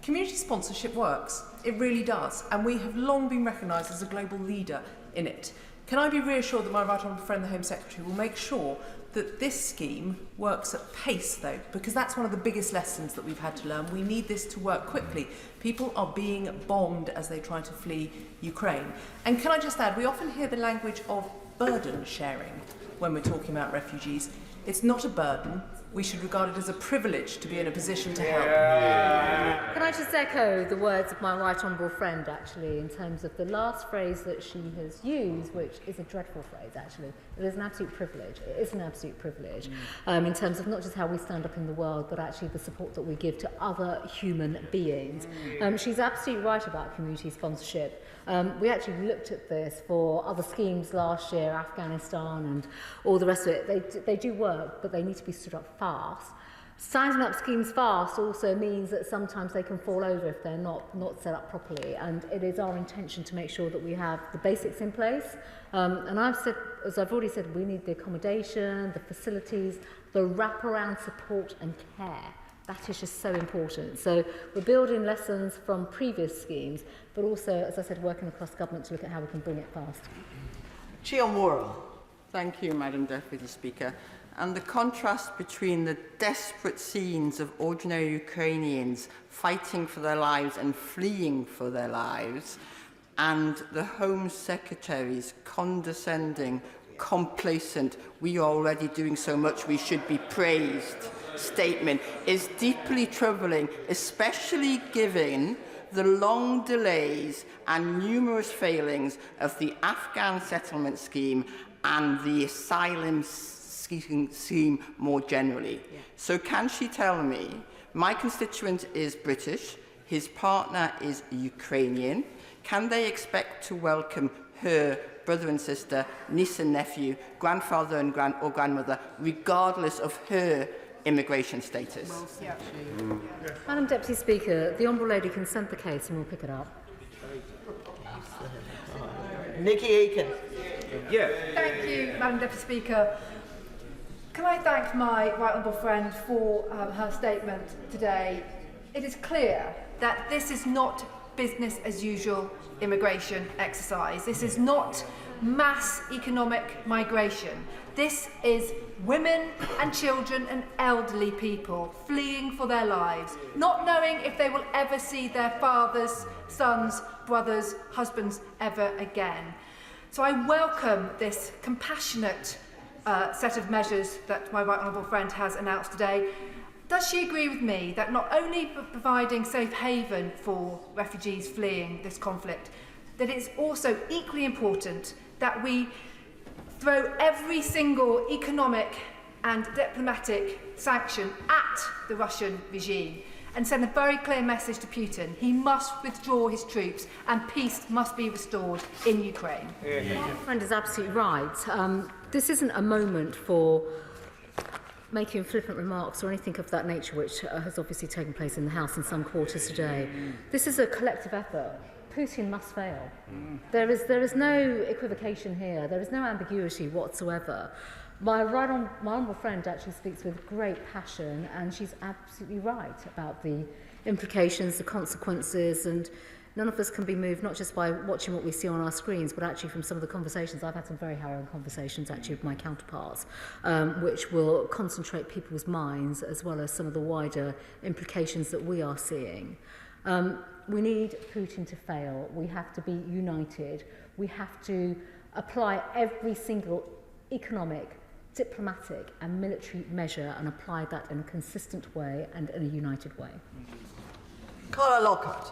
Community sponsorship works. It really does. And we have long been recognised as a global leader in it. Can I be reassured that my right honourable friend, the Home Secretary, will make sure that this scheme works at pace, though, because that's one of the biggest lessons that we've had to learn. We need this to work quickly. People are being bombed as they try to flee Ukraine. And can I just add, we often hear the language of burden sharing when we're talking about refugees. It's not a burden. We should regard it as a privilege to be in a position to help. Can I just echo the words of my right honourable friend, actually, in terms of the last phrase that she has used, which is a dreadful phrase, actually. It is an absolute privilege. It is an absolute privilege in terms of not just how we stand up in the world, but actually the support that we give to other human beings. She's absolutely right about community sponsorship. We actually looked at this for other schemes last year, Afghanistan and all the rest of it. They do work, but they need to be stood up fast. Signing up schemes fast also means that sometimes they can fall over if they're not set up properly, and it is our intention to make sure that we have the basics in place. And I've said, as I've already said, we need the accommodation, the facilities, the wraparound support and care. That is just so important. So we're building lessons from previous schemes, but also, as I said, working across government to look at how we can bring it fast. Chiomura. Thank you, Madam Deputy Speaker. And the contrast between the desperate scenes of ordinary Ukrainians fighting for their lives and fleeing for their lives, and the Home Secretary's condescending, complacent, we are already doing so much, we should be praised statement is deeply troubling, especially given the long delays and numerous failings of the Afghan settlement scheme and the asylum scheme more generally. So can she tell me, my constituent is British, his partner is Ukrainian, can they expect to welcome her brother and sister, niece and nephew, grandfather and grandmother, regardless of her immigration status? Madam Deputy Speaker, the Honourable Lady can send the case and we'll pick it up. Nikki Aiken. Thank you, Madam Deputy Speaker. Can I thank my right honourable friend for her statement today? It is clear that this is not business as usual immigration exercise. This is not mass economic migration. This is women and children and elderly people fleeing for their lives, not knowing if they will ever see their fathers, sons, brothers, husbands ever again. So I welcome this compassionate set of measures that my right honourable friend has announced today, does she agree with me that not only providing safe haven for refugees fleeing this conflict, that it's also equally important that we throw every single economic and diplomatic sanction at the Russian regime and send a very clear message to Putin? He must withdraw his troops and peace must be restored in Ukraine. My friend is absolutely right. This isn't a moment for making flippant remarks or anything of that nature, which has obviously taken place in the House in some quarters today. This is a collective effort. Putin must fail. There is no equivocation here. There is no ambiguity whatsoever. My honourable friend actually speaks with great passion, and she's absolutely right about the implications, the consequences, and none of us can be moved not just by watching what we see on our screens, but actually from some of the conversations. I've had some very harrowing conversations actually with my counterparts, which will concentrate people's minds as well as some of the wider implications that we are seeing. We need Putin to fail. We have to be united. We have to apply every single economic, diplomatic and military measure and apply that in a consistent way and in a united way. Carla Lockhart.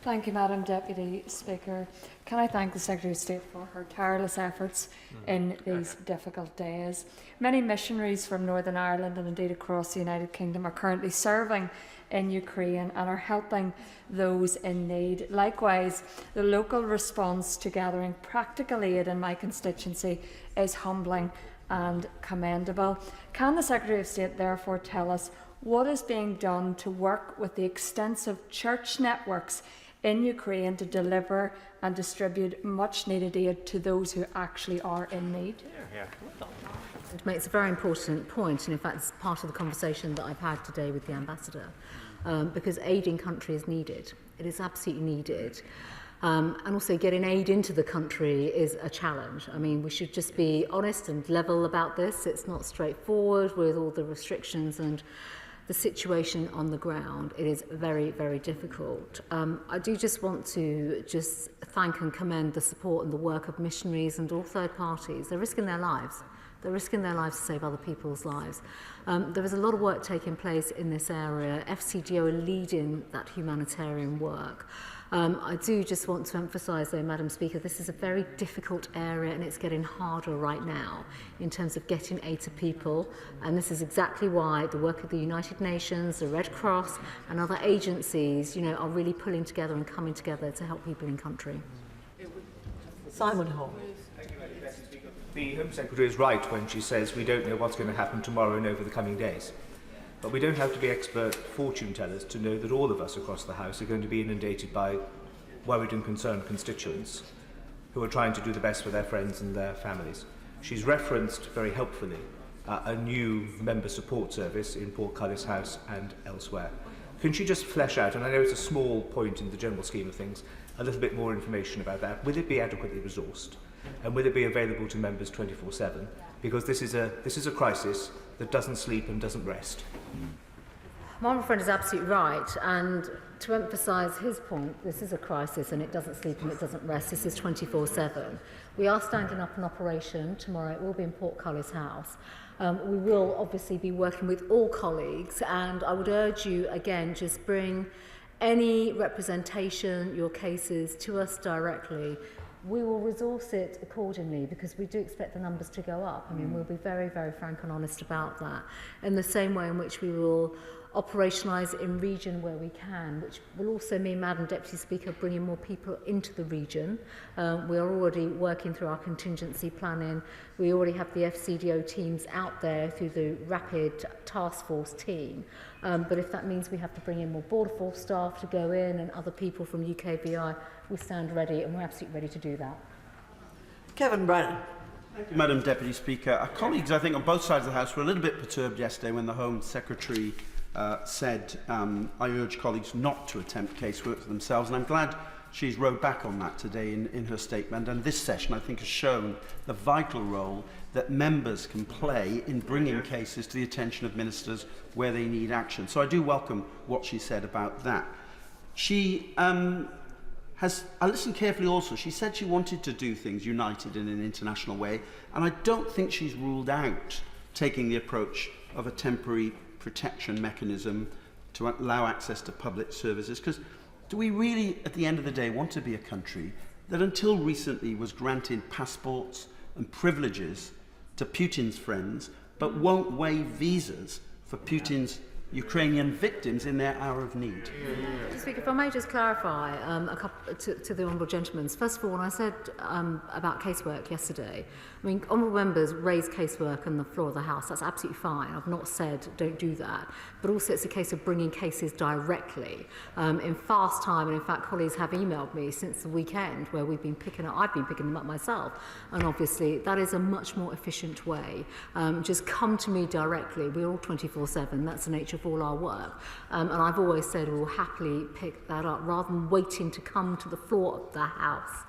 Thank you, Madam Deputy Speaker. Can I thank the Secretary of State for her tireless efforts in these difficult days. Many missionaries from Northern Ireland and indeed across the United Kingdom are currently serving in Ukraine and are helping those in need. Likewise, the local response to gathering practical aid in my constituency is humbling and commendable. Can the Secretary of State therefore tell us what is being done to work with the extensive church networks in Ukraine to deliver and distribute much needed aid to those who actually are in need? It makes a very important point, and in fact it's part of the conversation that I've had today with the Ambassador, because aid in country is needed. It is absolutely needed. And also getting aid into the country is a challenge. I mean, we should just be honest and level about this. It's not straightforward with all the restrictions and the situation on the ground. It is very, very difficult. I do just want to thank and commend the support and the work of missionaries and all third parties. They're risking their lives. They're risking their lives to save other people's lives. There is a lot of work taking place in this area. FCDO are leading that humanitarian work. I do just want to emphasise, though, Madam Speaker, this is a very difficult area and it's getting harder right now in terms of getting aid to people. And this is exactly why the work of the United Nations, the Red Cross and other agencies, are really pulling together and coming together to help people in country. Simon Hall. The Home Secretary is right when she says we don't know what's going to happen tomorrow and over the coming days. But we don't have to be expert fortune tellers to know that all of us across the House are going to be inundated by worried and concerned constituents who are trying to do the best for their friends and their families. She's referenced very helpfully a new member support service in Portcullis House and elsewhere. Can she just flesh out, and I know it's a small point in the general scheme of things, a little bit more information about that? Will it be adequately resourced? And will it be available to members 24/7? Because this is a crisis that doesn't sleep and doesn't rest. My friend is absolutely right, and to emphasise his point, this is a crisis and it doesn't sleep and it doesn't rest. This is 24/7. We are standing up an operation tomorrow. It will be in Portcullis House. We will obviously be working with all colleagues, and I would urge you again, just bring any representation, your cases to us directly. We will resource it accordingly because we do expect the numbers to go up. I mean, we'll be very, very frank and honest about that. In the same way in which we will operationalise in region where we can, which will also mean, Madam Deputy Speaker, bringing more people into the region. We are already working through our contingency planning. We already have the FCDO teams out there through the Rapid Task Force team. But if that means we have to bring in more Border Force staff to go in and other people from UKVI, we stand ready and we're absolutely ready to do that. Kevin Brennan. Thank you, Madam Deputy Speaker. Our colleagues, I think, on both sides of the House were a little bit perturbed yesterday when the Home Secretary said, I urge colleagues not to attempt casework for themselves, and I'm glad she's rowed back on that today in her statement. And this session, I think, has shown the vital role that members can play in bringing cases to the attention of ministers where they need action. So I do welcome what she said about that. She I listened carefully also. She said she wanted to do things united in an international way, and I don't think she's ruled out taking the approach of a temporary protection mechanism to allow access to public services. Because do we really, at the end of the day, want to be a country that until recently was granting passports and privileges to Putin's friends, but won't waive visas for Putin's Ukrainian victims in their hour of need? Speaker, if I may just clarify to the honourable gentleman. First of all, when I said about casework yesterday, I mean, honourable members raise casework on the floor of the House. That's absolutely fine. I've not said don't do that. But also it's a case of bringing cases directly in fast time. And in fact, colleagues have emailed me since the weekend where I've been picking them up myself. And obviously that is a much more efficient way. Just come to me directly. We're all 24/7. That's the nature of all our work. And I've always said we'll happily pick that up rather than waiting to come to the floor of the House.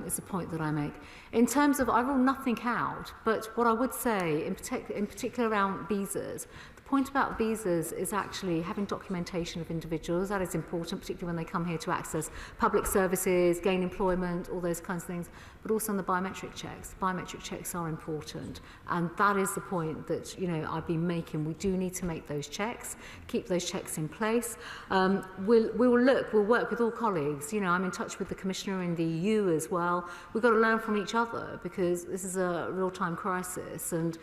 It's a point that I make. In terms of, I rule nothing out, but what I would say, in particular around visas, the point about visas is actually having documentation of individuals. That is important, particularly when they come here to access public services, gain employment, all those kinds of things, but also on the biometric checks. Biometric checks are important, and that is the point that I've been making. We do need to make those checks, keep those checks in place. We'll work with all colleagues. I'm in touch with the Commissioner in the EU as well. We've got to learn from each other because this is a real-time crisis, and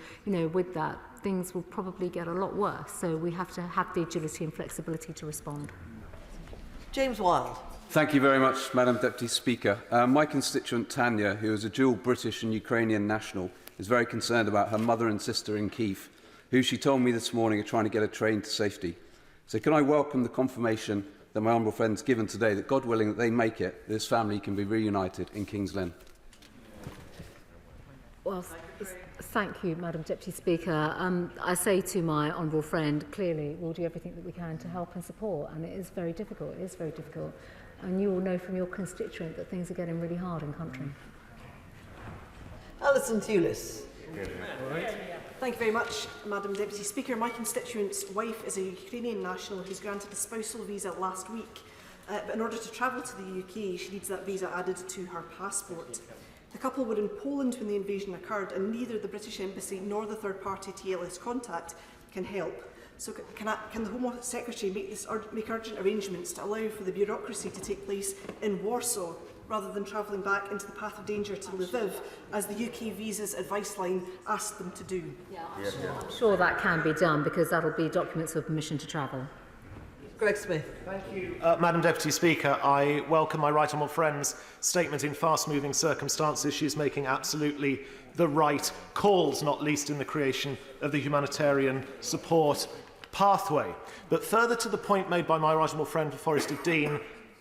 with that, things will probably get a lot worse. So we have to have the agility and flexibility to respond. James Wilde. Thank you very much, Madam Deputy Speaker. My constituent Tanya, who is a dual British and Ukrainian national, is very concerned about her mother and sister in Kyiv, who she told me this morning are trying to get a train to safety. So can I welcome the confirmation that my honourable friend's given today that, God willing, that they make it, this family can be reunited in King's Lynn? Well, thank you, Madam Deputy Speaker. I say to my honourable friend, clearly we'll do everything that we can to help and support, and it is very difficult. It is very difficult. And you will know from your constituent that things are getting really hard in country. Alison Tulis. Thank you very much, Madam Deputy Speaker. My constituent's wife is a Ukrainian national who's granted a spousal visa last week. But in order to travel to the UK, she needs that visa added to her passport. The couple were in Poland when the invasion occurred, and neither the British Embassy nor the third-party TLS contact can help. So can the Home Office Secretary make urgent arrangements to allow for the bureaucracy to take place in Warsaw rather than travelling back into the path of danger to Lviv, as the UK Visas Advice Line asked them to do? I'm sure that can be done because that'll be documents of permission to travel. Greg Smith. Thank you, Madam Deputy Speaker. I welcome my right honourable friend's statement in fast-moving circumstances. She is making absolutely the right calls, not least in the creation of the humanitarian support pathway. But further to the point made by my right honourable friend Forrest of Dean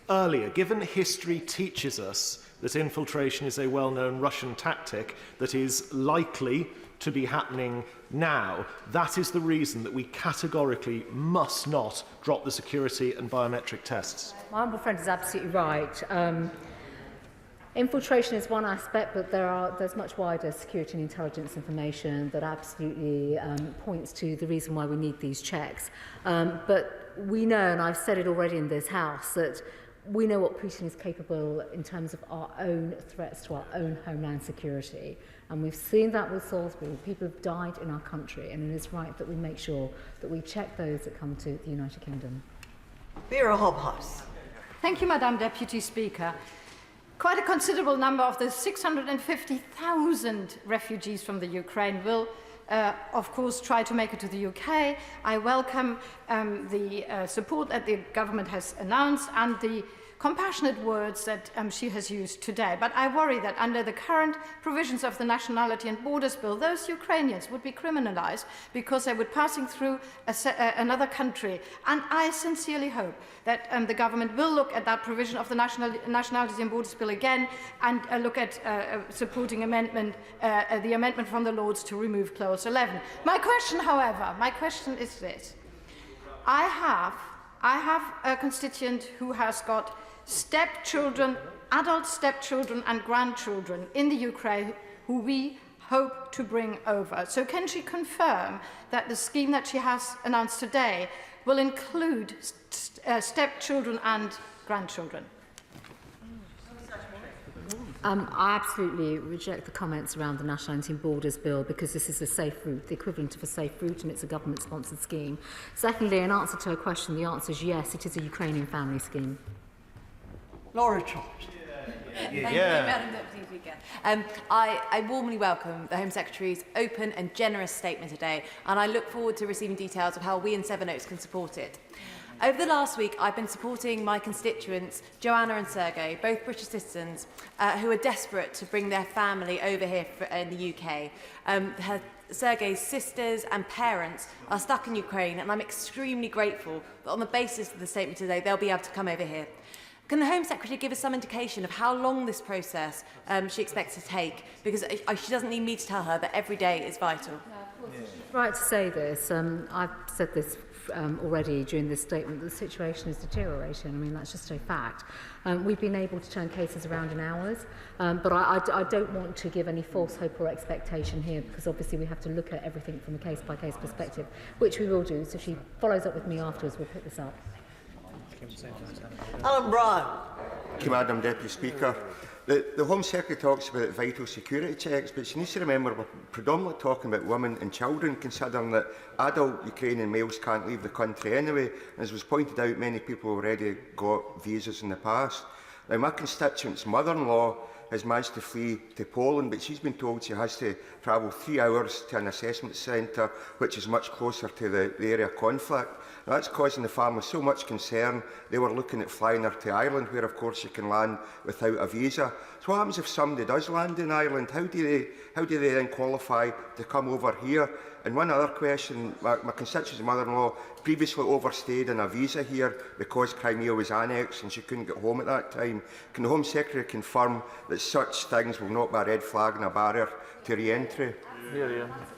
earlier, given history teaches us that infiltration is a well-known Russian tactic that is likely to be happening now, that is the reason that we categorically must not drop the security and biometric tests. My honourable friend is absolutely right. Infiltration is one aspect, but there's much wider security and intelligence information that absolutely points to the reason why we need these checks. But we know, and I've said it already in this House, that we know what Putin is capable in terms of our own threats to our own homeland security. And we've seen that with Salisbury. People have died in our country, and it is right that we make sure that we check those that come to the United Kingdom. Vera Hobhouse. Thank you, Madam Deputy Speaker. Quite a considerable number of the 650,000 refugees from the Ukraine will, of course, try to make it to the UK. I welcome the support that the government has announced and the compassionate words that she has used today. But I worry that under the current provisions of the Nationality and Borders Bill, those Ukrainians would be criminalised because they were passing through another country. And I sincerely hope that the government will look at that provision of the Nationality and Borders Bill again and look at supporting the amendment from the Lords to remove Clause 11. My question, however, is this. I have a constituent who has got stepchildren, adult stepchildren and grandchildren in the Ukraine who we hope to bring over. So can she confirm that the scheme that she has announced today will include stepchildren and grandchildren? I absolutely reject the comments around the Nationality and Borders Bill because this is a safe route, the equivalent of a safe route, and it's a government-sponsored scheme. Secondly, in answer to a question, the answer is yes, it is a Ukrainian family scheme. Laura Trott. Thank you, Madam Deputy Speaker. I warmly welcome the Home Secretary's open and generous statement today, and I look forward to receiving details of how we in Seven Oaks can support it. Over the last week, I've been supporting my constituents, Joanna and Sergey, both British citizens, who are desperate to bring their family over here in the UK. Sergey's sisters and parents are stuck in Ukraine, and I'm extremely grateful that on the basis of the statement today, they'll be able to come over here. Can the Home Secretary give us some indication of how long this process she expects to take? Because she doesn't need me to tell her that every day is vital. Right to say this. I've said this already during this statement, that the situation is deteriorating. I mean, that's just a fact. We've been able to turn cases around in hours, but I don't want to give any false hope or expectation here, because obviously we have to look at everything from a case-by-case perspective, which we will do. So if she follows up with me afterwards, we'll pick this up. Alan Brown. Thank you, Madam Deputy Speaker. The Home Secretary talks about vital security checks, but she needs to remember we're predominantly talking about women and children, considering that adult Ukrainian males can't leave the country anyway. And as was pointed out, many people already got visas in the past. Now, my constituent's mother-in-law has managed to flee to Poland, but she's been told she has to travel 3 hours to an assessment centre, which is much closer to the area of conflict. Now, that's causing the family so much concern, they were looking at flying her to Ireland, where of course you can land without a visa. So what happens if somebody does land in Ireland? How do they then qualify to come over here? And one other question, my constituent's mother-in-law previously overstayed on a visa here because Crimea was annexed and she couldn't get home at that time. Can the Home Secretary confirm that such things will not be a red flag and a barrier to re-entry?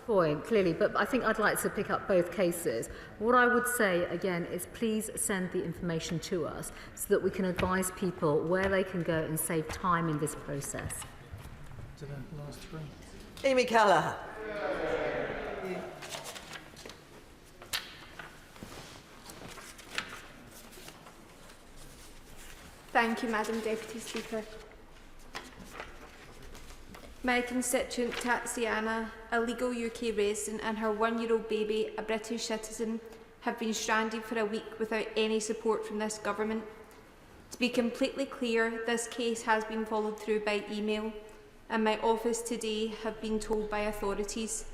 Point, clearly, but I think I'd like to pick up both cases. What I would say, again, is please send the information to us so that we can advise people where they can go and save time in this process. Amy Callaghan. Thank you, Madam Deputy Speaker. My constituent Tatiana, a legal UK resident, and her one-year-old baby, a British citizen, have been stranded for a week without any support from this government. To be completely clear, this case has been followed through by email, and my office today have been told by authorities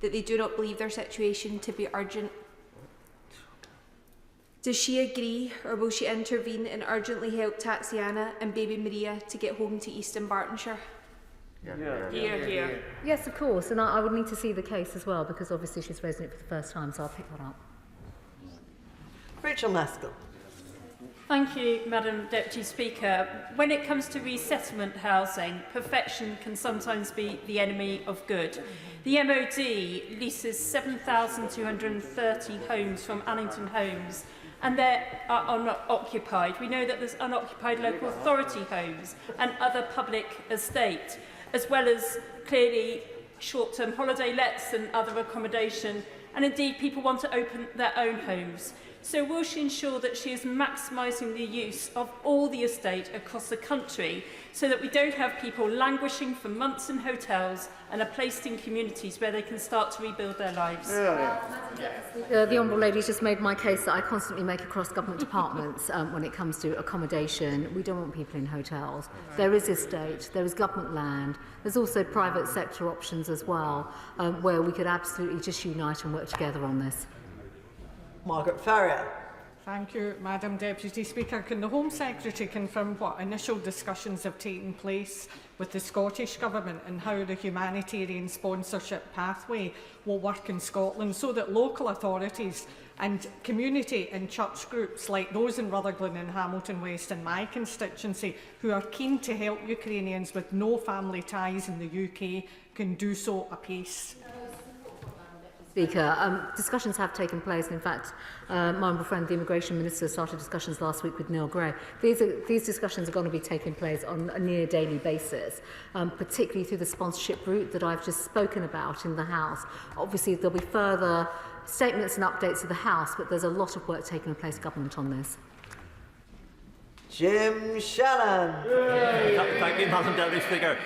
that they do not believe their situation to be urgent. Does she agree, or will she intervene and urgently help Tatiana and baby Maria to get home to Eastern Bartonshire? Yes, of course, and I would need to see the case as well, because obviously she's raising it for the first time, so I'll pick that up. Rachel Maskell. Thank you, Madam Deputy Speaker. When it comes to resettlement housing, perfection can sometimes be the enemy of good. The MOD leases 7,230 homes from Annington Homes, and they are not occupied. We know that there's unoccupied local authority homes and other public estate, as well as clearly short-term holiday lets and other accommodation, and indeed people want to open their own homes. So will she ensure that she is maximising the use of all the estate across the country so that we don't have people languishing for months in hotels and are placed in communities where they can start to rebuild their lives? The Honourable Lady's just made my case that I constantly make across government departments when it comes to accommodation. We don't want people in hotels. There is estate, there is government land, there's also private sector options as well, where we could absolutely just unite and work together on this. Margaret Farrier. Thank you, Madam Deputy Speaker. Can the Home Secretary confirm what initial discussions have taken place with the Scottish Government and how the humanitarian sponsorship pathway will work in Scotland so that local authorities and community and church groups like those in Rutherglen and Hamilton West in my constituency who are keen to help Ukrainians with no family ties in the UK can do so apace? Speaker, discussions have taken place. In fact, my honourable friend, the Immigration Minister, started discussions last week with Neil Gray. These discussions are going to be taking place on a near daily basis, particularly through the sponsorship route that I've just spoken about in the House. Obviously, there'll be further statements and updates of the House, but there's a lot of work taking place in government on this. Jim Shannon. Thank you, Madam Deputy Speaker.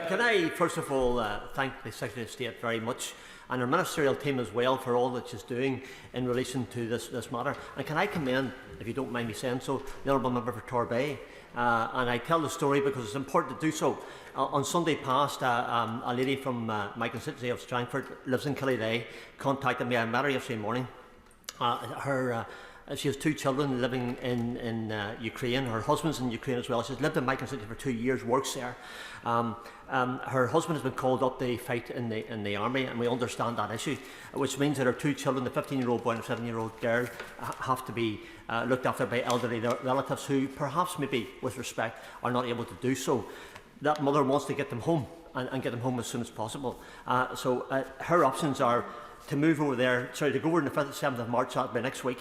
Can I first of all thank the Secretary of State very much and our ministerial team as well for all that she's doing in relation to this matter. And can I commend, if you don't mind me saying so, the Honourable Member for Torbay. And I tell the story because it's important to do so. On Sunday past, a lady from my constituency of Strangford, lives in Killaloe, contacted me. I met her yesterday morning. She has 2 children living in Ukraine. Her husband's in Ukraine as well. She's lived in my constituency for 2 years, works there. Her husband has been called up to fight in the army, and we understand that issue, which means that her 2 children, the 15-year-old boy and the 7-year-old girl, have to be looked after by elderly relatives who, perhaps maybe with respect, are not able to do so. That mother wants to get them home and get them home as soon as possible. So her options are to move over there, to go over on the 5th and 7th of March, by next week,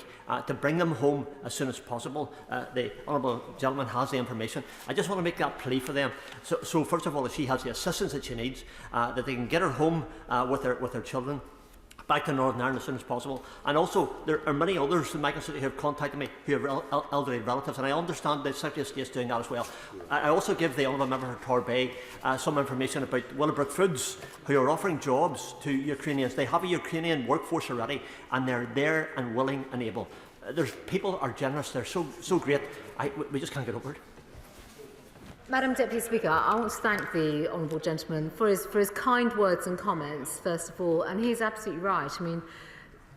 to bring them home as soon as possible. The Honourable Gentleman has the information. I just want to make that plea for them. So first of all, if she has the assistance that she needs, that they can get her home with her children, back to Northern Ireland as soon as possible. And also, there are many others in my constituency who have contacted me who have elderly relatives, and I understand the Secretary of State is doing that as well. I also give the Honourable Member for Torbay some information about Willowbrook Foods, who are offering jobs to Ukrainians. They have a Ukrainian workforce already, and they're there and willing and able. People are generous, they're so great, we just can't get over it. Madam Deputy Speaker, I want to thank the honourable gentleman for his kind words and comments, first of all, and he's absolutely right. I mean,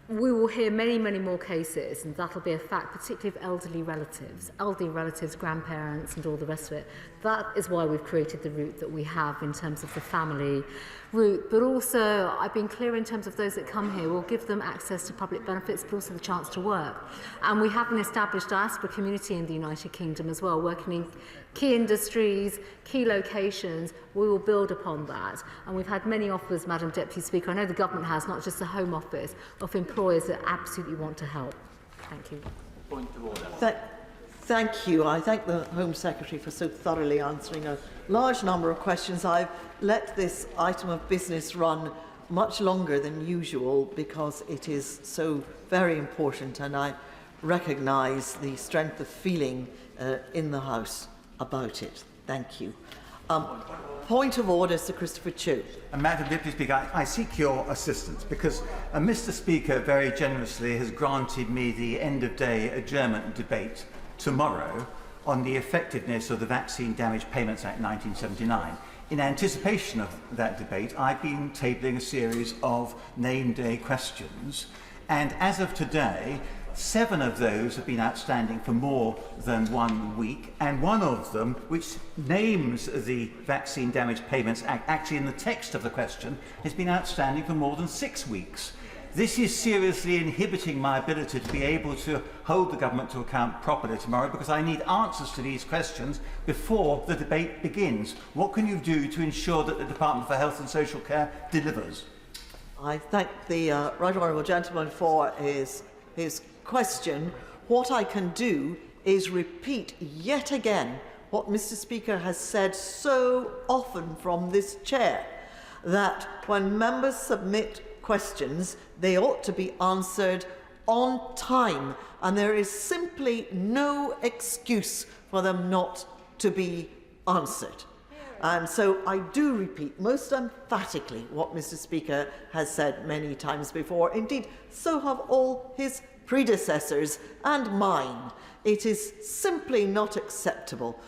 we will hear many, many more cases, and that'll be a fact, particularly of elderly relatives, grandparents, and all the rest of it. That is why we've created the route that we have in terms of the family route, but also I've been clear in terms of those that come here. We'll give them access to public benefits, but also the chance to work. And we have an established diaspora community in the United Kingdom as well, working in key industries, key locations. We will build upon that. And we've had many offers, Madam Deputy Speaker, I know the government has, not just the Home Office, of employers that absolutely want to help. Thank you. Point of order. Thank you. I thank the Home Secretary for so thoroughly answering a large number of questions. I've let this item of business run much longer than usual because it is so very important, and I recognise the strength of feeling in the House about it. Thank you. Point of order, Sir Christopher Chu. Madam Deputy Speaker, I seek your assistance because Mr. Speaker very generously has granted me the end-of-day adjournment debate tomorrow on the effectiveness of the Vaccine Damage Payments Act 1979. In anticipation of that debate, I've been tabling a series of name-day questions, and as of today, 7 of those have been outstanding for more than 1 week, and one of them, which names the Vaccine Damage Payments Act actually in the text of the question, has been outstanding for more than 6 weeks. This is seriously inhibiting my ability to be able to hold the government to account properly tomorrow because I need answers to these questions before the debate begins. What can you do to ensure that the Department for Health and Social Care delivers? I thank the Right Honourable Gentleman for his question. What I can do is repeat yet again what Mr. Speaker has said so often from this chair, that when members submit questions, they ought to be answered on time, and there is simply no excuse for them not to be answered. And so I do repeat most emphatically what Mr. Speaker has said many times before. Indeed, so have all his predecessors and mine. It is simply not acceptable